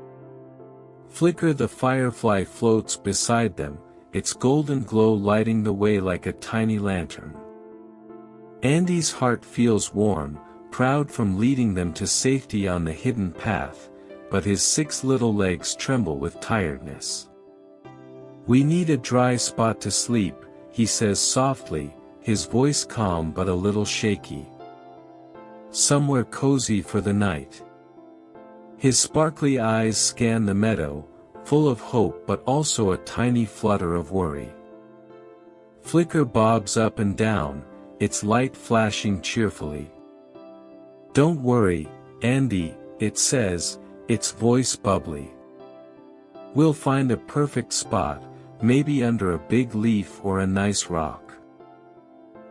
Flicker the firefly floats beside them, its golden glow lighting the way like a tiny lantern. Andy's heart feels warm, proud from leading them to safety on the hidden path, but his 6 little legs tremble with tiredness. We need a dry spot to sleep, he says softly, his voice calm but a little shaky. Somewhere cozy for the night. His sparkly eyes scan the meadow, full of hope but also a tiny flutter of worry. Flicker bobs up and down, its light flashing cheerfully. Don't worry, Andy, it says, its voice bubbly. We'll find a perfect spot, maybe under a big leaf or a nice rock.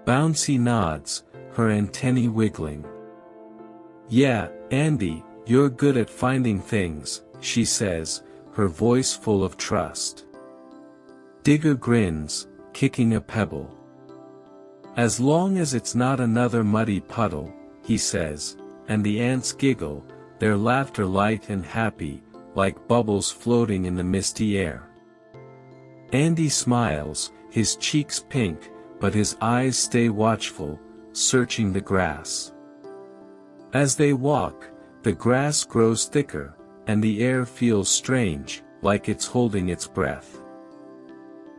Bouncy nods, her antennae wiggling. Yeah, Andy, you're good at finding things, she says, her voice full of trust. Digger grins, kicking a pebble. As long as it's not another muddy puddle, he says, and the ants giggle, their laughter light and happy, like bubbles floating in the misty air. Andy smiles, his cheeks pink, but his eyes stay watchful, searching the grass. As they walk, the grass grows thicker, and the air feels strange, like it's holding its breath.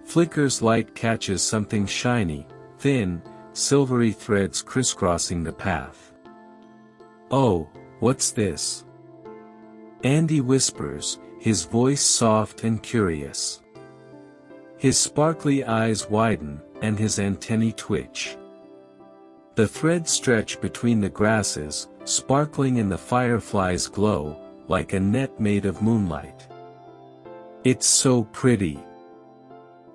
Flicker's light catches something shiny, thin, silvery threads crisscrossing the path. Oh, what's this? Andy whispers, his voice soft and curious. His sparkly eyes widen, and his antennae twitch. The threads stretch between the grasses, sparkling in the firefly's glow, like a net made of moonlight. It's so pretty.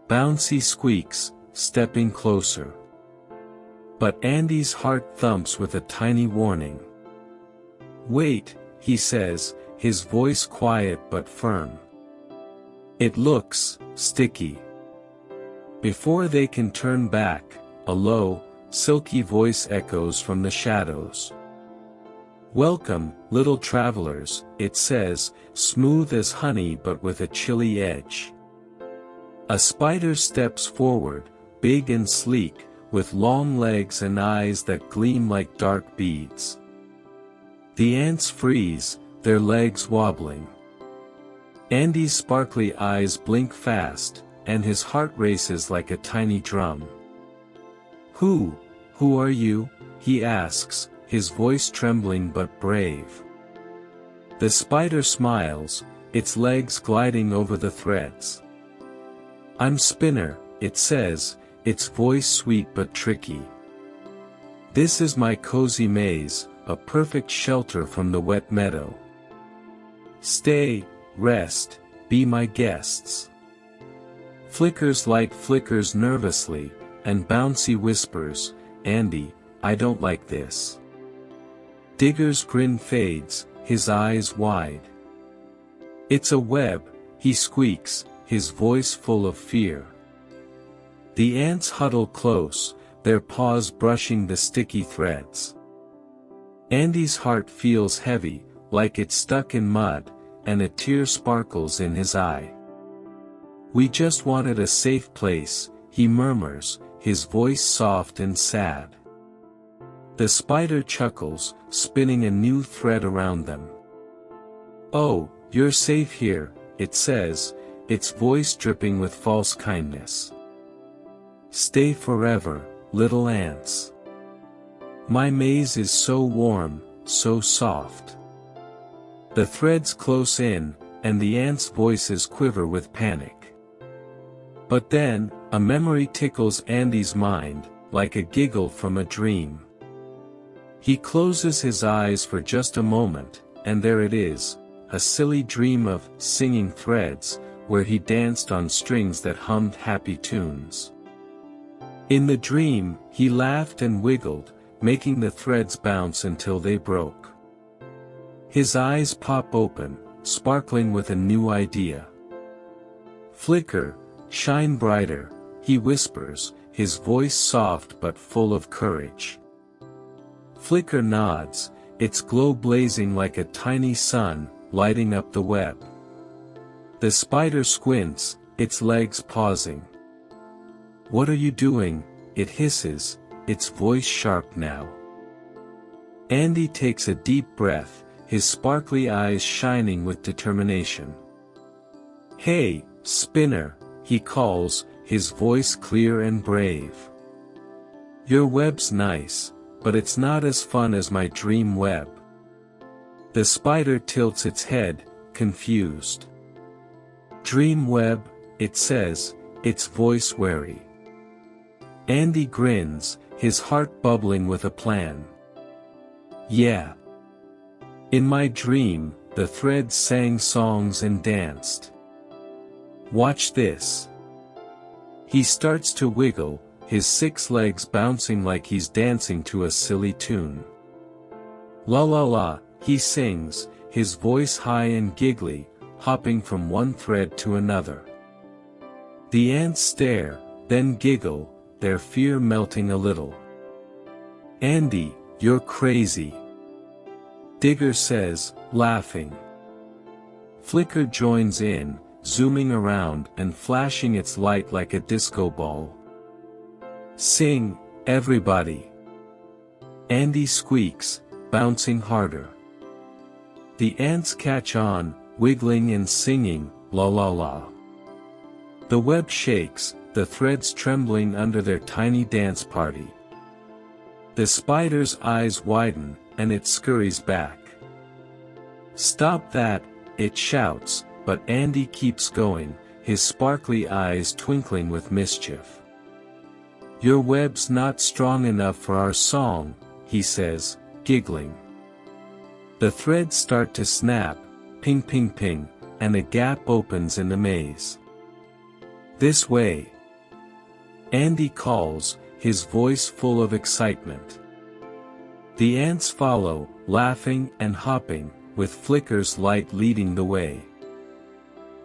Bouncy squeaks, stepping closer. But Andy's heart thumps with a tiny warning. Wait, he says, his voice quiet but firm. It looks sticky. Before they can turn back, a low, silky voice echoes from the shadows. Welcome, little travelers, it says, smooth as honey but with a chilly edge. A spider steps forward, big and sleek, with long legs and eyes that gleam like dark beads. The ants freeze, their legs wobbling. Andy's sparkly eyes blink fast, and his heart races like a tiny drum. Who are you? He asks, his voice trembling but brave. The spider smiles, its legs gliding over the threads. I'm Spinner, it says, its voice sweet but tricky. This is my cozy maze, a perfect shelter from the wet meadow. Stay, rest, be my guests. Flicker's light flickers nervously, and Bouncy whispers, Andy, I don't like this. Digger's grin fades, his eyes wide. It's a web, he squeaks, his voice full of fear. The ants huddle close, their paws brushing the sticky threads. Andy's heart feels heavy, like it's stuck in mud, and a tear sparkles in his eye. We just wanted a safe place, he murmurs, his voice soft and sad. The spider chuckles, spinning a new thread around them. Oh, you're safe here, it says, its voice dripping with false kindness. Stay forever, little ants. My maze is so warm, so soft. The threads close in, and the ants' voices quiver with panic. But then, a memory tickles Andy's mind, like a giggle from a dream. He closes his eyes for just a moment, and there it is, a silly dream of singing threads, where he danced on strings that hummed happy tunes. In the dream, he laughed and wiggled, making the threads bounce until they broke. His eyes pop open, sparkling with a new idea. Flicker, shine brighter, he whispers, his voice soft but full of courage. Flicker nods, its glow blazing like a tiny sun, lighting up the web. The spider squints, its legs pausing. What are you doing? It hisses, its voice sharp now. Andy takes a deep breath, his sparkly eyes shining with determination. Hey, Spinner, he calls, his voice clear and brave. Your web's nice, but it's not as fun as my dream web. The spider tilts its head, confused. Dream web, it says, its voice wary. Andy grins, his heart bubbling with a plan. Yeah. In my dream, the threads sang songs and danced. Watch this. He starts to wiggle, his 6 legs bouncing like he's dancing to a silly tune. La la la, he sings, his voice high and giggly, hopping from one thread to another. The ants stare, then giggle, their fear melting a little. Andy, you're crazy. Digger says, laughing. Flicker joins in, zooming around and flashing its light like a disco ball. Sing, everybody. Andy squeaks, bouncing harder. The ants catch on, wiggling and singing, la la la. The web shakes, the threads trembling under their tiny dance party. The spider's eyes widen, and it scurries back. Stop that, it shouts, but Andy keeps going, his sparkly eyes twinkling with mischief. "Your web's not strong enough for our song," he says, giggling. The threads start to snap, ping ping ping, and a gap opens in the maze. "This way!" Andy calls, his voice full of excitement. The ants follow, laughing and hopping, with Flicker's light leading the way.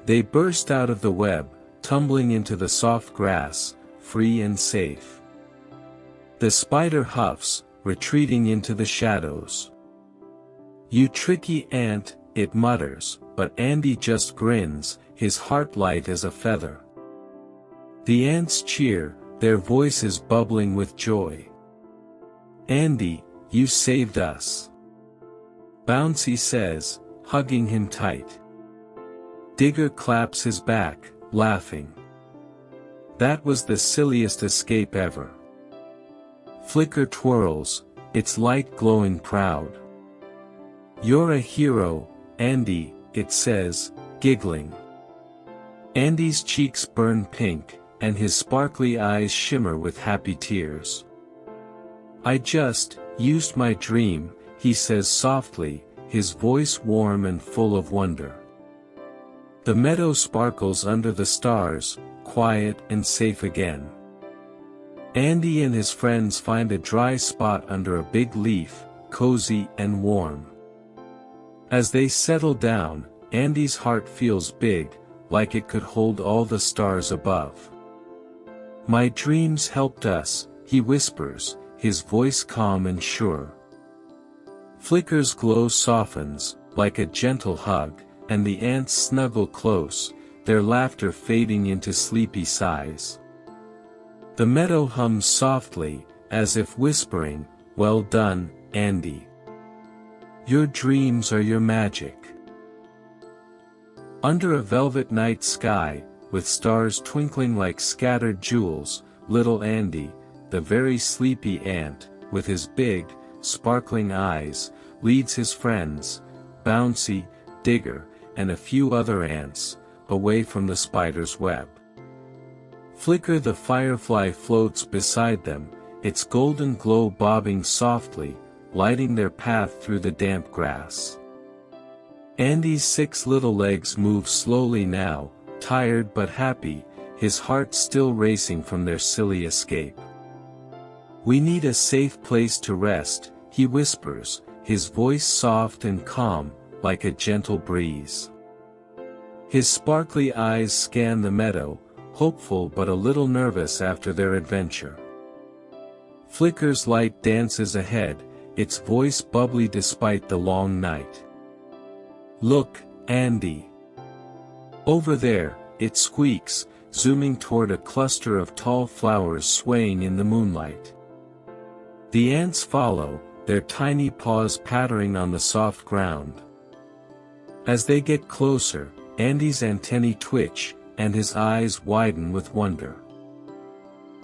They burst out of the web, tumbling into the soft grass, free and safe. The spider huffs, retreating into the shadows. "You tricky ant," it mutters, but Andy just grins, his heart light as a feather. The ants cheer, their voices bubbling with joy. "Andy, you saved us," Bouncy says, hugging him tight. Digger claps his back, laughing. "That was the silliest escape ever." Flicker twirls, its light glowing proud. "You're a hero, Andy," it says, giggling. Andy's cheeks burn pink, and his sparkly eyes shimmer with happy tears. "I just used my dream," he says softly, his voice warm and full of wonder. The meadow sparkles under the stars, quiet and safe again. Andy and his friends find a dry spot under a big leaf, cozy and warm. As they settle down, Andy's heart feels big, like it could hold all the stars above. "My dreams helped us," he whispers, his voice calm and sure. Flicker's glow softens, like a gentle hug, and the ants snuggle close, their laughter fading into sleepy sighs. The meadow hums softly, as if whispering, "Well done, Andy. Your dreams are your magic." Under a velvet night sky, with stars twinkling like scattered jewels, little Andy, the very sleepy ant, with his big, sparkling eyes, leads his friends, Bouncy, Digger, and a few other ants, away from the spider's web. Flicker the firefly floats beside them, its golden glow bobbing softly, lighting their path through the damp grass. Andy's 6 little legs move slowly now, tired but happy, his heart still racing from their silly escape. "We need a safe place to rest," he whispers, his voice soft and calm, like a gentle breeze. His sparkly eyes scan the meadow, hopeful but a little nervous after their adventure. Flicker's light dances ahead, its voice bubbly despite the long night. "Look, Andy. Over there," it squeaks, zooming toward a cluster of tall flowers swaying in the moonlight. The ants follow, their tiny paws pattering on the soft ground. As they get closer, Andy's antennae twitch, and his eyes widen with wonder.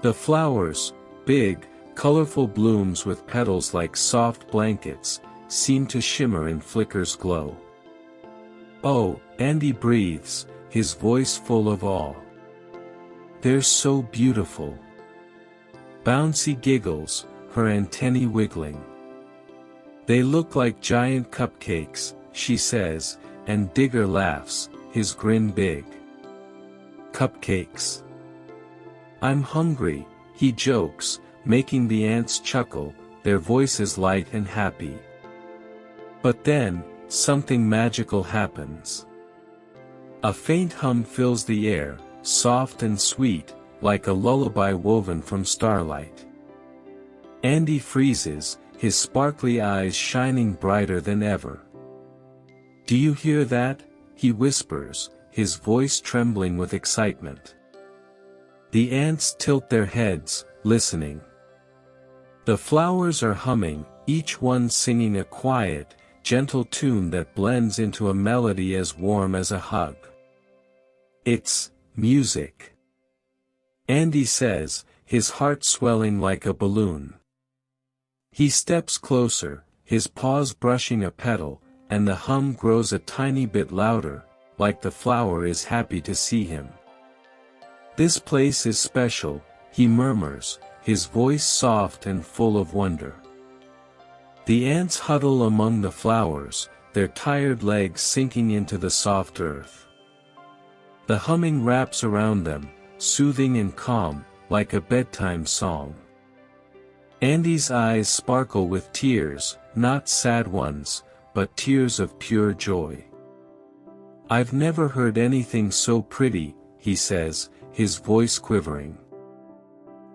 The flowers, big, colorful blooms with petals like soft blankets, seem to shimmer in Flicker's glow. "Oh," Andy breathes, his voice full of awe. "They're so beautiful." Bouncy giggles, her antennae wiggling. "They look like giant cupcakes," she says, and Digger laughs, his grin big. "Cupcakes? I'm hungry," he jokes, making the ants chuckle, their voices light and happy. But then, something magical happens. A faint hum fills the air, soft and sweet, like a lullaby woven from starlight. Andy freezes, his sparkly eyes shining brighter than ever. "Do you hear that?" he whispers, his voice trembling with excitement. The ants tilt their heads, listening. The flowers are humming, each one singing a quiet, gentle tune that blends into a melody as warm as a hug. "It's music," Andy says, his heart swelling like a balloon. He steps closer, his paws brushing a petal, and the hum grows a tiny bit louder, like the flower is happy to see him. "This place is special," he murmurs, his voice soft and full of wonder. The ants huddle among the flowers, their tired legs sinking into the soft earth. The humming wraps around them, soothing and calm, like a bedtime song. Andy's eyes sparkle with tears, not sad ones, but tears of pure joy. "I've never heard anything so pretty," he says, his voice quivering.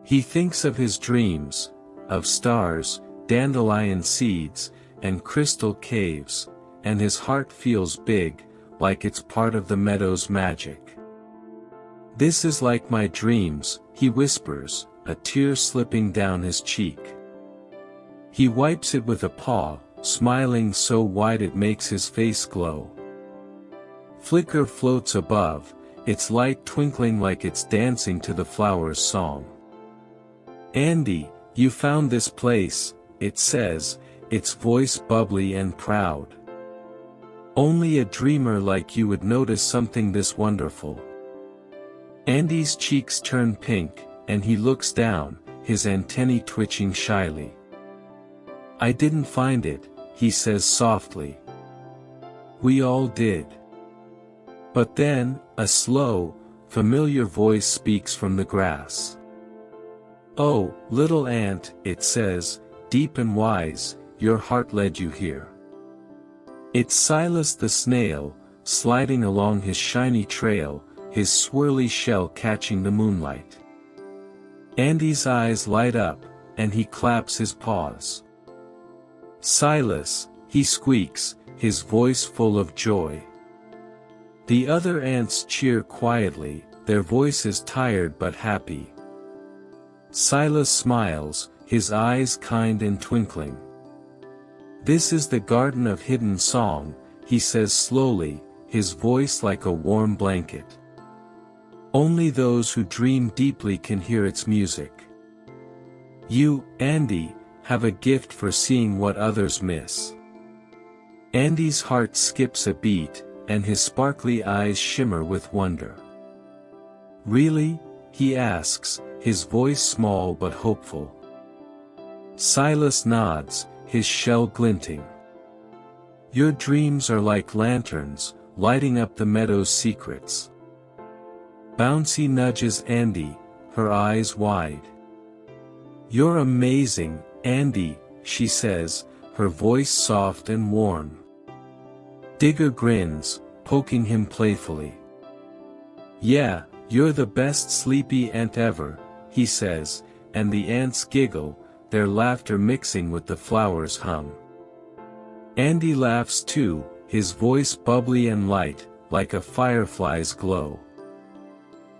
He thinks of his dreams, of stars, dandelion seeds, and crystal caves, and his heart feels big, like it's part of the meadow's magic. "This is like my dreams," he whispers, a tear slipping down his cheek. He wipes it with a paw, smiling so wide it makes his face glow. Flicker floats above, its light twinkling like it's dancing to the flowers' song. "Andy, you found this place," it says, its voice bubbly and proud. "Only a dreamer like you would notice something this wonderful." Andy's cheeks turn pink, and he looks down, his antennae twitching shyly. "I didn't find it," he says softly. "We all did." But then, a slow, familiar voice speaks from the grass. "Oh, little ant," it says, deep and wise, "your heart led you here." It's Silas the snail, sliding along his shiny trail, his swirly shell catching the moonlight. Andy's eyes light up, and he claps his paws. "Silas," he squeaks, his voice full of joy. The other ants cheer quietly, their voices tired but happy. Silas smiles, his eyes kind and twinkling. "This is the garden of hidden song," he says slowly, his voice like a warm blanket. "Only those who dream deeply can hear its music. You, Andy, have a gift for seeing what others miss." Andy's heart skips a beat, and his sparkly eyes shimmer with wonder. "Really?" he asks, his voice small but hopeful. Silas nods, his shell glinting. "Your dreams are like lanterns, lighting up the meadow's secrets." Bouncy nudges Andy, her eyes wide. "You're amazing, Andy," she says, her voice soft and warm. Digger grins, poking him playfully. "Yeah, you're the best sleepy ant ever," he says, and the ants giggle, their laughter mixing with the flowers' hum. Andy laughs too, his voice bubbly and light, like a firefly's glow.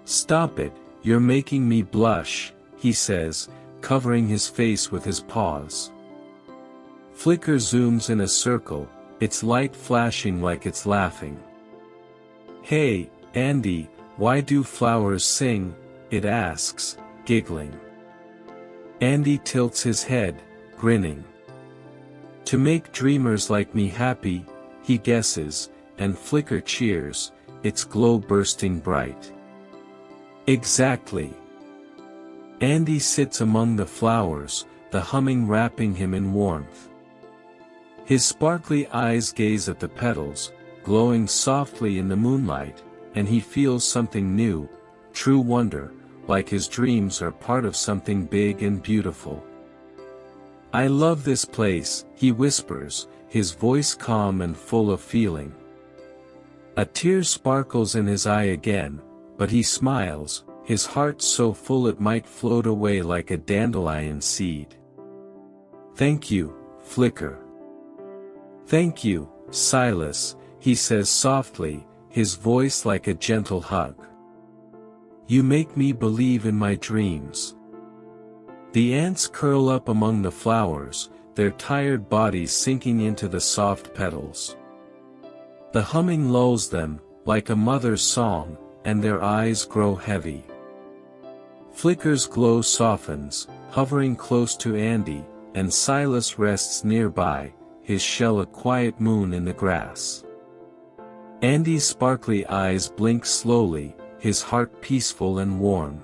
"Stop it, you're making me blush," he says, covering his face with his paws. Flicker zooms in a circle, its light flashing like it's laughing. "Hey, Andy, why do flowers sing?" it asks, giggling. Andy tilts his head, grinning. "To make dreamers like me happy," he guesses, and Flicker cheers, its glow bursting bright. "Exactly." Andy sits among the flowers, the humming wrapping him in warmth. His sparkly eyes gaze at the petals, glowing softly in the moonlight, and he feels something new, true wonder, like his dreams are part of something big and beautiful. "I love this place," he whispers, his voice calm and full of feeling. A tear sparkles in his eye again, but he smiles, his heart so full it might float away like a dandelion seed. "Thank you, Flicker." "Thank you, Silas," he says softly, his voice like a gentle hug. "You make me believe in my dreams." The ants curl up among the flowers, their tired bodies sinking into the soft petals. The humming lulls them, like a mother's song, and their eyes grow heavy. Flicker's glow softens, hovering close to Andy, and Silas rests nearby, his shell a quiet moon in the grass. Andy's sparkly eyes blink slowly, his heart peaceful and warm.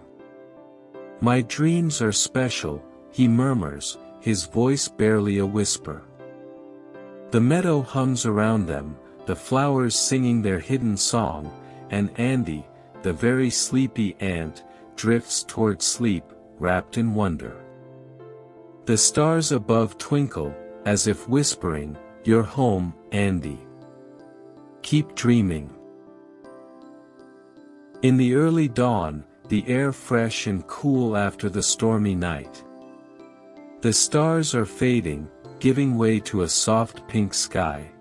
My dreams are special, he murmurs, his voice barely a whisper. The meadow hums around them, the flowers singing their hidden song, and Andy, the very sleepy ant, drifts toward sleep, wrapped in wonder. The stars above twinkle, as if whispering, "You're home, Andy. Keep dreaming." In the early dawn, the air fresh and cool after the stormy night. The stars are fading, giving way to a soft pink sky.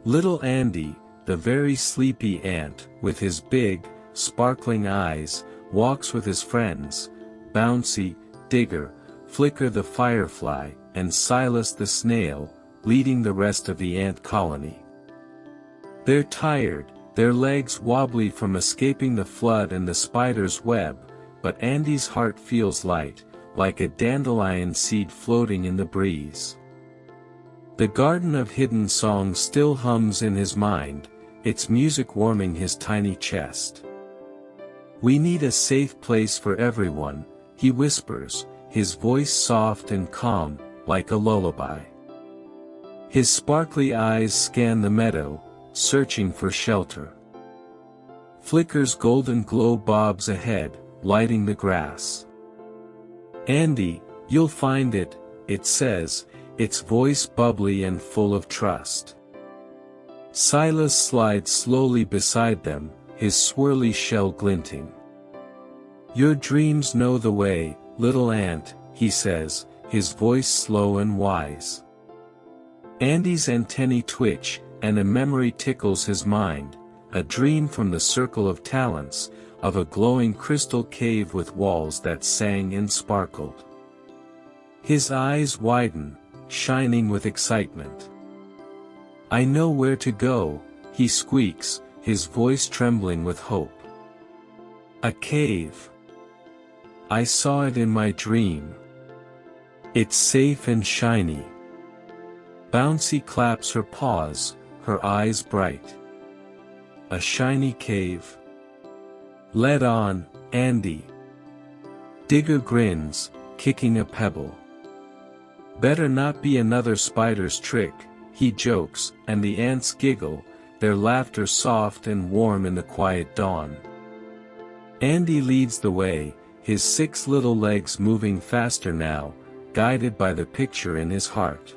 Little Andy, the very sleepy ant, with his big, sparkling eyes, walks with his friends, Bouncy, Digger, Flicker the Firefly, and Silas the Snail, leading the rest of the ant colony. They're tired, their legs wobbly from escaping the flood and the spider's web, but Andy's heart feels light, like a dandelion seed floating in the breeze. The garden of hidden songs still hums in his mind, its music warming his tiny chest. "We need a safe place for everyone," he whispers, his voice soft and calm, like a lullaby. His sparkly eyes scan the meadow, searching for shelter. Flicker's golden glow bobs ahead, lighting the grass. "Andy, you'll find it," it says, its voice bubbly and full of trust. Silas slides slowly beside them, his swirly shell glinting. "Your dreams know the way, little ant," he says, his voice slow and wise. Andy's antennae twitch, and a memory tickles his mind, a dream from the circle of talents, of a glowing crystal cave with walls that sang and sparkled. His eyes widen, shining with excitement. "I know where to go," he squeaks, his voice trembling with hope. "A cave. I saw it in my dream. It's safe and shiny." Bouncy claps her paws, her eyes bright. "A shiny cave. Let on, Andy." Digger grins, kicking a pebble. "Better not be another spider's trick," he jokes, and the ants giggle, their laughter soft and warm in the quiet dawn. Andy leads the way, his 6 little legs moving faster now, guided by the picture in his heart.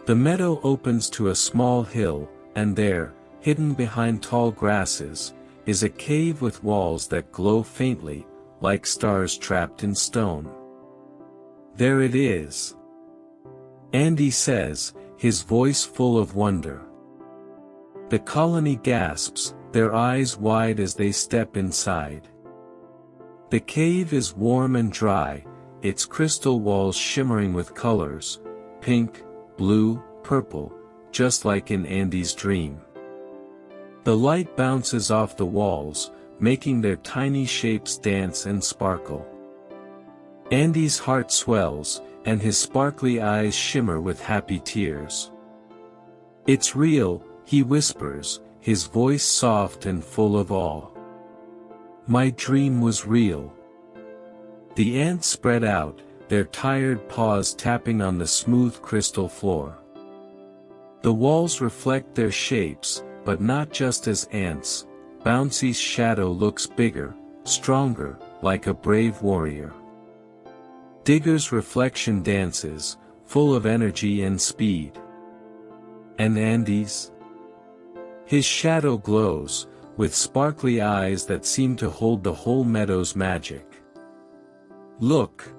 The meadow opens to a small hill, and there, hidden behind tall grasses, is a cave with walls that glow faintly, like stars trapped in stone. "There it is," Andy says, his voice full of wonder. The colony gasps, their eyes wide as they step inside. The cave is warm and dry, its crystal walls shimmering with colors, pink, blue, purple, just like in Andy's dream. The light bounces off the walls, making their tiny shapes dance and sparkle. Andy's heart swells, and his sparkly eyes shimmer with happy tears. "It's real," he whispers, his voice soft and full of awe. "My dream was real." The ants spread out, their tired paws tapping on the smooth crystal floor. The walls reflect their shapes, but not just as ants. Bouncy's shadow looks bigger, stronger, like a brave warrior. Digger's reflection dances, full of energy and speed. And Andy's? His shadow glows, with sparkly eyes that seem to hold the whole meadow's magic. "Look!"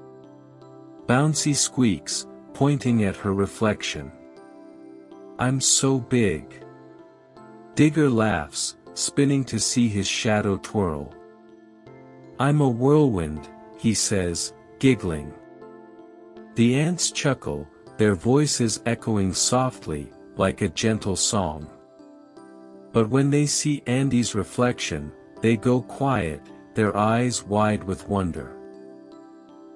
Bouncy squeaks, pointing at her reflection. "I'm so big." Digger laughs, spinning to see his shadow twirl. "I'm a whirlwind," he says, giggling. The ants chuckle, their voices echoing softly, like a gentle song. But when they see Andy's reflection, they go quiet, their eyes wide with wonder.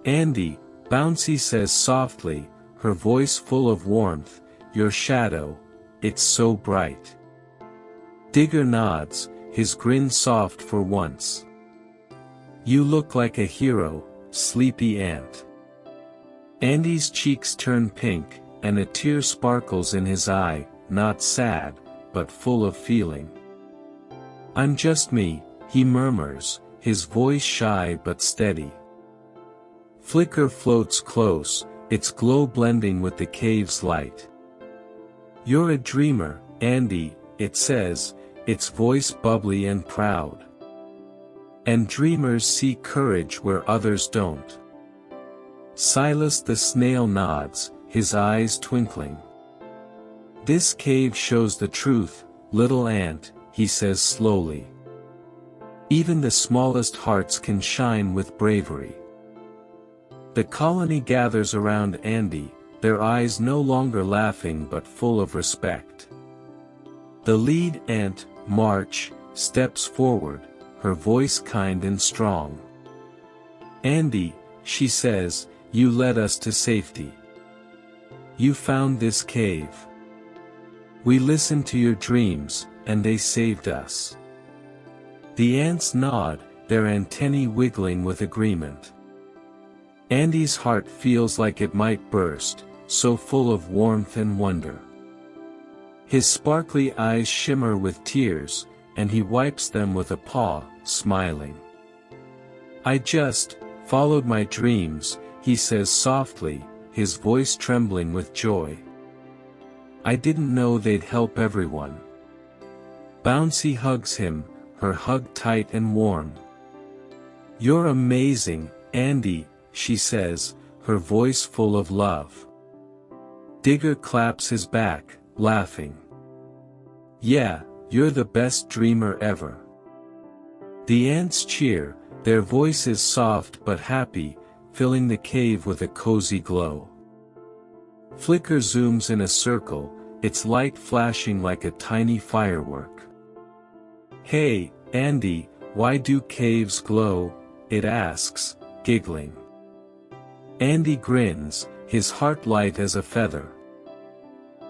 "Andy," Bouncy says softly, her voice full of warmth, "your shadow, it's so bright." Digger nods, his grin soft for once. You look like a hero, sleepy ant. Andy's cheeks turn pink, and a tear sparkles in his eye, not sad, but full of feeling. I'm just me, he murmurs, his voice shy but steady. Flicker floats close, its glow blending with the cave's light. You're a dreamer, Andy, it says, its voice bubbly and proud. And dreamers see courage where others don't. Silas the snail nods, his eyes twinkling. This cave shows the truth, little ant, he says slowly. Even the smallest hearts can shine with bravery. The colony gathers around Andy, their eyes no longer laughing but full of respect. The lead ant, March, steps forward, her voice kind and strong. Andy, she says, you led us to safety. You found this cave. We listened to your dreams, and they saved us. The ants nod, their antennae wiggling with agreement. Andy's heart feels like it might burst, so full of warmth and wonder. His sparkly eyes shimmer with tears, and he wipes them with a paw, smiling. I just followed my dreams, he says softly, his voice trembling with joy. I didn't know they'd help everyone. Bouncy hugs him, her hug tight and warm. You're amazing, Andy, she says, her voice full of love. Digger claps his back, laughing. Yeah, you're the best dreamer ever. The ants cheer, their voices soft but happy, filling the cave with a cozy glow. Flicker zooms in a circle, its light flashing like a tiny firework. Hey, Andy, why do caves glow? It asks, giggling. Andy grins, his heart light as a feather.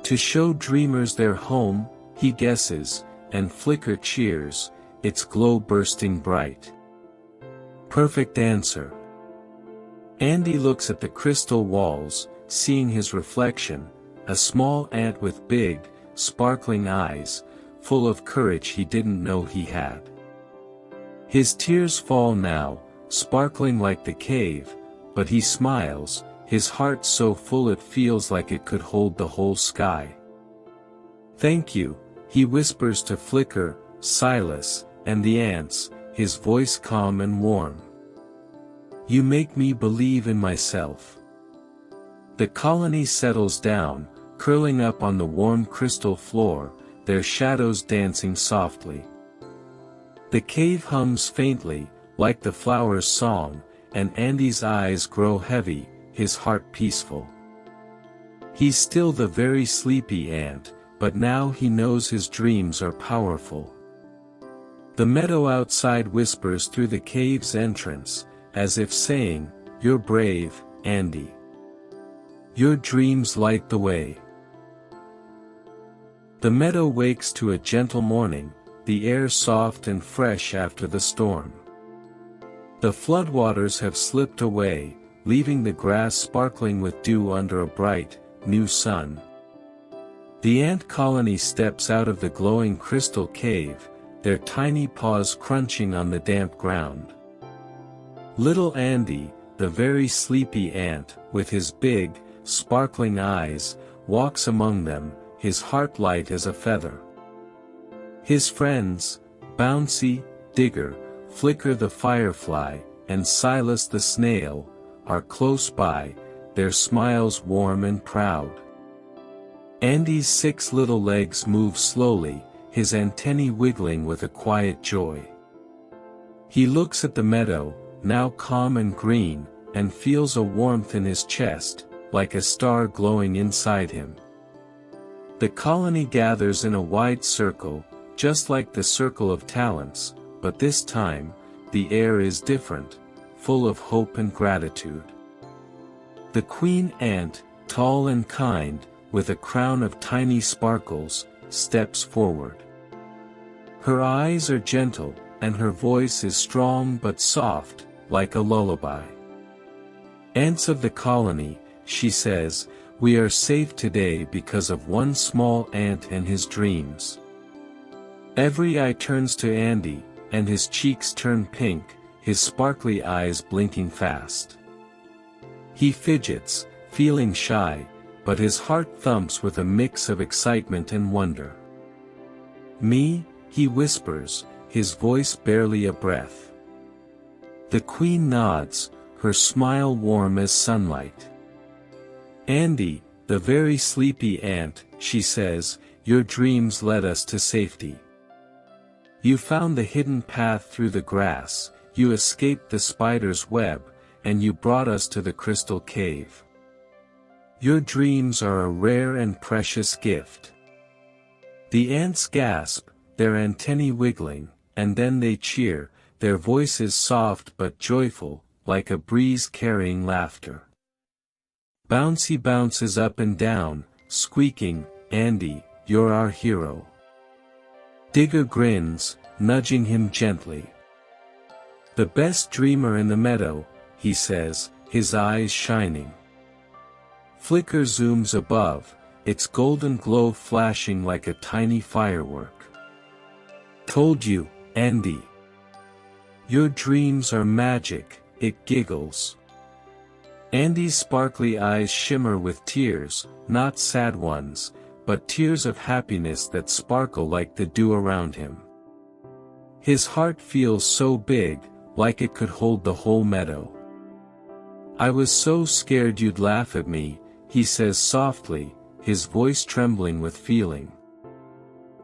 To show dreamers their home, he guesses, and Flicker cheers, its glow bursting bright. Perfect answer. Andy looks at the crystal walls, seeing his reflection, a small ant with big, sparkling eyes, full of courage he didn't know he had. His tears fall now, sparkling like the cave, but he smiles, his heart so full it feels like it could hold the whole sky. Thank you, he whispers to Flicker, Silas, and the ants, his voice calm and warm. You make me believe in myself. The colony settles down, curling up on the warm crystal floor, their shadows dancing softly. The cave hums faintly, like the flower's song, and Andy's eyes grow heavy, his heart peaceful. He's still the very sleepy ant, but now he knows his dreams are powerful. The meadow outside whispers through the cave's entrance, as if saying, you're brave, Andy. Your dreams light the way. The meadow wakes to a gentle morning, the air soft and fresh after the storm. The floodwaters have slipped away, leaving the grass sparkling with dew under a bright, new sun. The ant colony steps out of the glowing crystal cave, their tiny paws crunching on the damp ground. Little Andy, the very sleepy ant, with his big, sparkling eyes, walks among them, his heart light as a feather. His friends, Bouncy, Digger, Flicker the Firefly, and Silas the Snail, are close by, their smiles warm and proud. Andy's 6 little legs move slowly, his antennae wiggling with a quiet joy. He looks at the meadow, now calm and green, and feels a warmth in his chest, like a star glowing inside him. The colony gathers in a wide circle, just like the circle of talents, but this time, the air is different, full of hope and gratitude. The queen ant, tall and kind, with a crown of tiny sparkles, steps forward. Her eyes are gentle, and her voice is strong but soft, like a lullaby. Ants of the colony, she says, we are safe today because of one small ant and his dreams. Every eye turns to Andy, and his cheeks turn pink, his sparkly eyes blinking fast. He fidgets, feeling shy, but his heart thumps with a mix of excitement and wonder. Me, he whispers, his voice barely a breath. The queen nods, her smile warm as sunlight. Andy, the very sleepy ant, she says, your dreams led us to safety. You found the hidden path through the grass, you escaped the spider's web, and you brought us to the crystal cave. Your dreams are a rare and precious gift. The ants gasp, their antennae wiggling, and then they cheer, their voices soft but joyful, like a breeze carrying laughter. Bouncy bounces up and down, squeaking, Andy, you're our hero. Digger grins, nudging him gently. The best dreamer in the meadow, he says, his eyes shining. Flicker zooms above, its golden glow flashing like a tiny firework. Told you, Andy. Your dreams are magic, it giggles. Andy's sparkly eyes shimmer with tears, not sad ones, but tears of happiness that sparkle like the dew around him. His heart feels so big, like it could hold the whole meadow. I was so scared you'd laugh at me, he says softly, his voice trembling with feeling.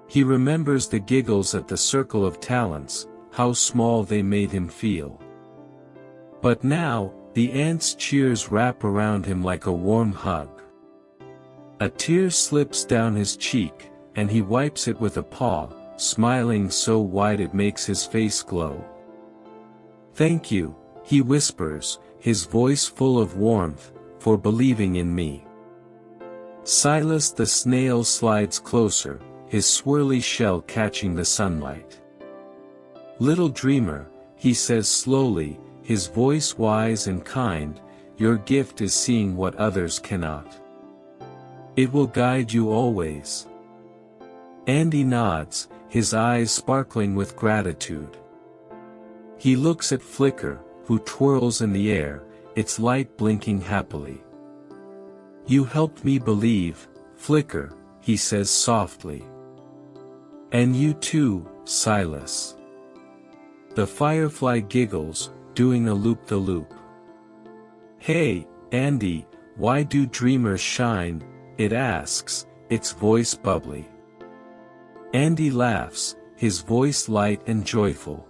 He remembers the giggles at the Circle of Talents, how small they made him feel. But now, the ants' cheers wrap around him like a warm hug. A tear slips down his cheek, and he wipes it with a paw, smiling so wide it makes his face glow. Thank you, he whispers, his voice full of warmth, for believing in me. Silas the snail slides closer, his swirly shell catching the sunlight. Little dreamer, he says slowly, his voice wise and kind, your gift is seeing what others cannot. It will guide you always. Andy nods, his eyes sparkling with gratitude. He looks at Flicker, who twirls in the air, its light blinking happily. You helped me believe, Flicker, he says softly. And you too, Silas. The Firefly giggles, doing a loop-the-loop. Hey, Andy, why do dreamers shine? It asks, its voice bubbly. Andy laughs, his voice light and joyful.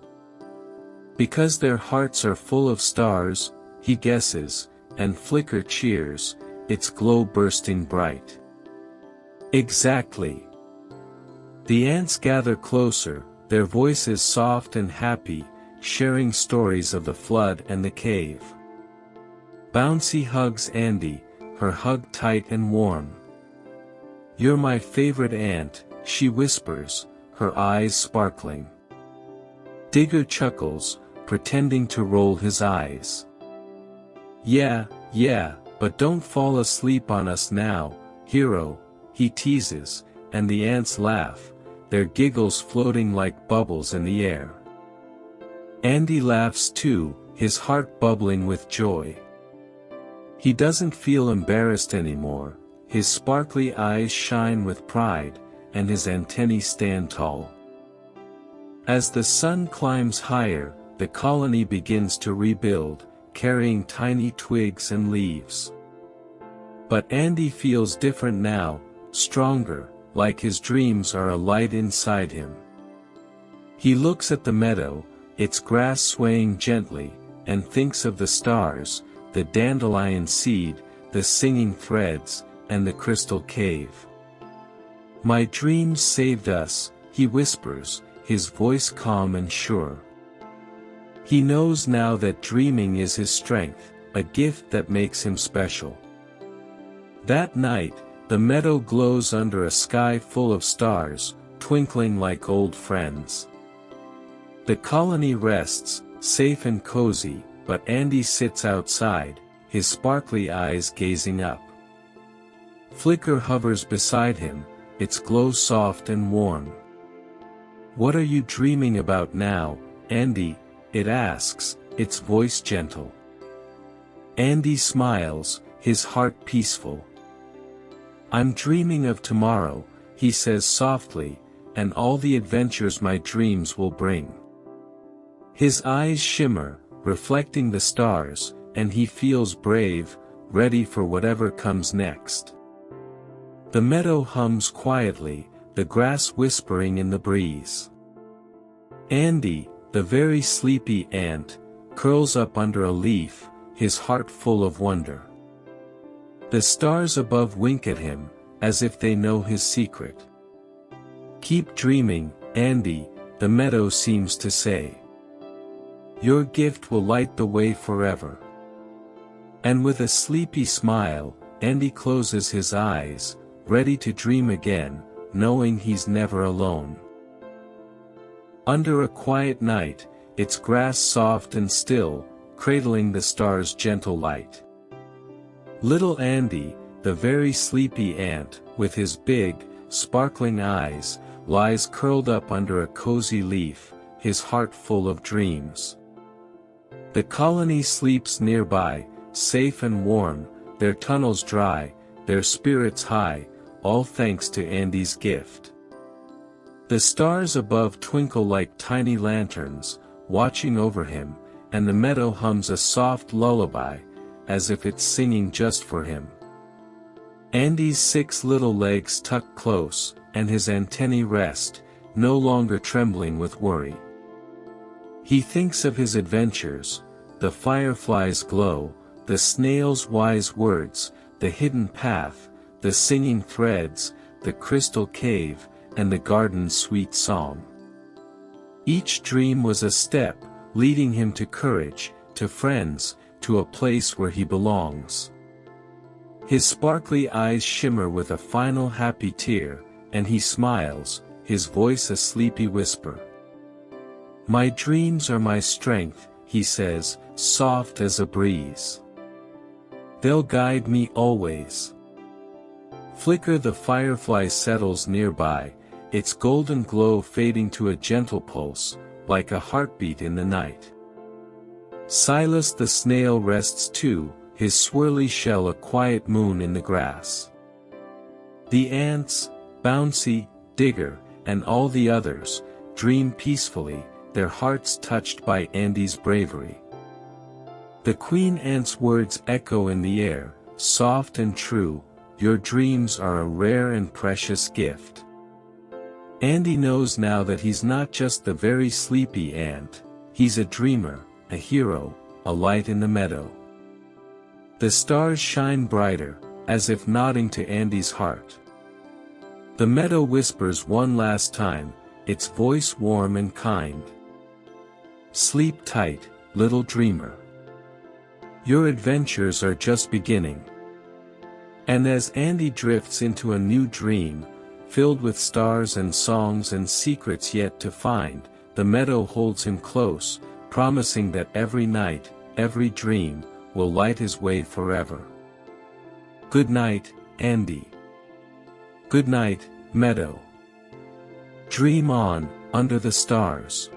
Because their hearts are full of stars, he guesses, and Flicker cheers, its glow bursting bright. Exactly. The ants gather closer, their voices soft and happy, sharing stories of the flood and the cave. Bouncy hugs Andy, her hug tight and warm. You're my favorite ant, she whispers, her eyes sparkling. Digger chuckles, pretending to roll his eyes. Yeah, but don't fall asleep on us now, hero, he teases, and the ants laugh, their giggles floating like bubbles in the air. Andy laughs too, his heart bubbling with joy. He doesn't feel embarrassed anymore, his sparkly eyes shine with pride, and his antennae stand tall. As the sun climbs higher, the colony begins to rebuild, carrying tiny twigs and leaves. But Andy feels different now, stronger, like his dreams are a light inside him. He looks at the meadow, its grass swaying gently, and thinks of the stars, the dandelion seed, the singing threads, and the crystal cave. My dreams saved us, he whispers, his voice calm and sure. He knows now that dreaming is his strength, a gift that makes him special. That night, the meadow glows under a sky full of stars, twinkling like old friends. The colony rests, safe and cozy, but Andy sits outside, his sparkly eyes gazing up. Flicker hovers beside him, its glow soft and warm. "What are you dreaming about now, Andy?" it asks, its voice gentle. Andy smiles, his heart peaceful. "I'm dreaming of tomorrow," he says softly, "and all the adventures my dreams will bring." His eyes shimmer, reflecting the stars, and he feels brave, ready for whatever comes next. The meadow hums quietly, the grass whispering in the breeze. Andy, the very sleepy ant, curls up under a leaf, his heart full of wonder. The stars above wink at him, as if they know his secret. "Keep dreaming, Andy," the meadow seems to say. "Your gift will light the way forever." And with a sleepy smile, Andy closes his eyes, ready to dream again, knowing he's never alone. Under a quiet night, its grass soft and still, cradling the stars' gentle light. Little Andy, the very sleepy ant, with his big, sparkling eyes, lies curled up under a cozy leaf, his heart full of dreams. The colony sleeps nearby, safe and warm, their tunnels dry, their spirits high, all thanks to Andy's gift. The stars above twinkle like tiny lanterns, watching over him, and the meadow hums a soft lullaby, as if it's singing just for him. Andy's 6 little legs tuck close, and his antennae rest, no longer trembling with worry. He thinks of his adventures, the firefly's glow, the snail's wise words, the hidden path, the singing threads, the crystal cave, and the garden's sweet song. Each dream was a step, leading him to courage, to friends, to a place where he belongs. His sparkly eyes shimmer with a final happy tear, and he smiles, his voice a sleepy whisper. "My dreams are my strength," he says, soft as a breeze. "They'll guide me always." Flicker the firefly settles nearby, its golden glow fading to a gentle pulse, like a heartbeat in the night. Silas the snail rests too, his swirly shell a quiet moon in the grass. The ants, Bouncy, Digger, and all the others, dream peacefully, their hearts touched by Andy's bravery. The queen ant's words echo in the air, soft and true, "Your dreams are a rare and precious gift." Andy knows now that he's not just the very sleepy ant, he's a dreamer, a hero, a light in the meadow. The stars shine brighter, as if nodding to Andy's heart. The meadow whispers one last time, its voice warm and kind. "Sleep tight, little dreamer. Your adventures are just beginning." And as Andy drifts into a new dream, filled with stars and songs and secrets yet to find, the meadow holds him close, promising that every night, every dream, will light his way forever. Good night, Andy. Good night, Meadow. Dream on, under the stars.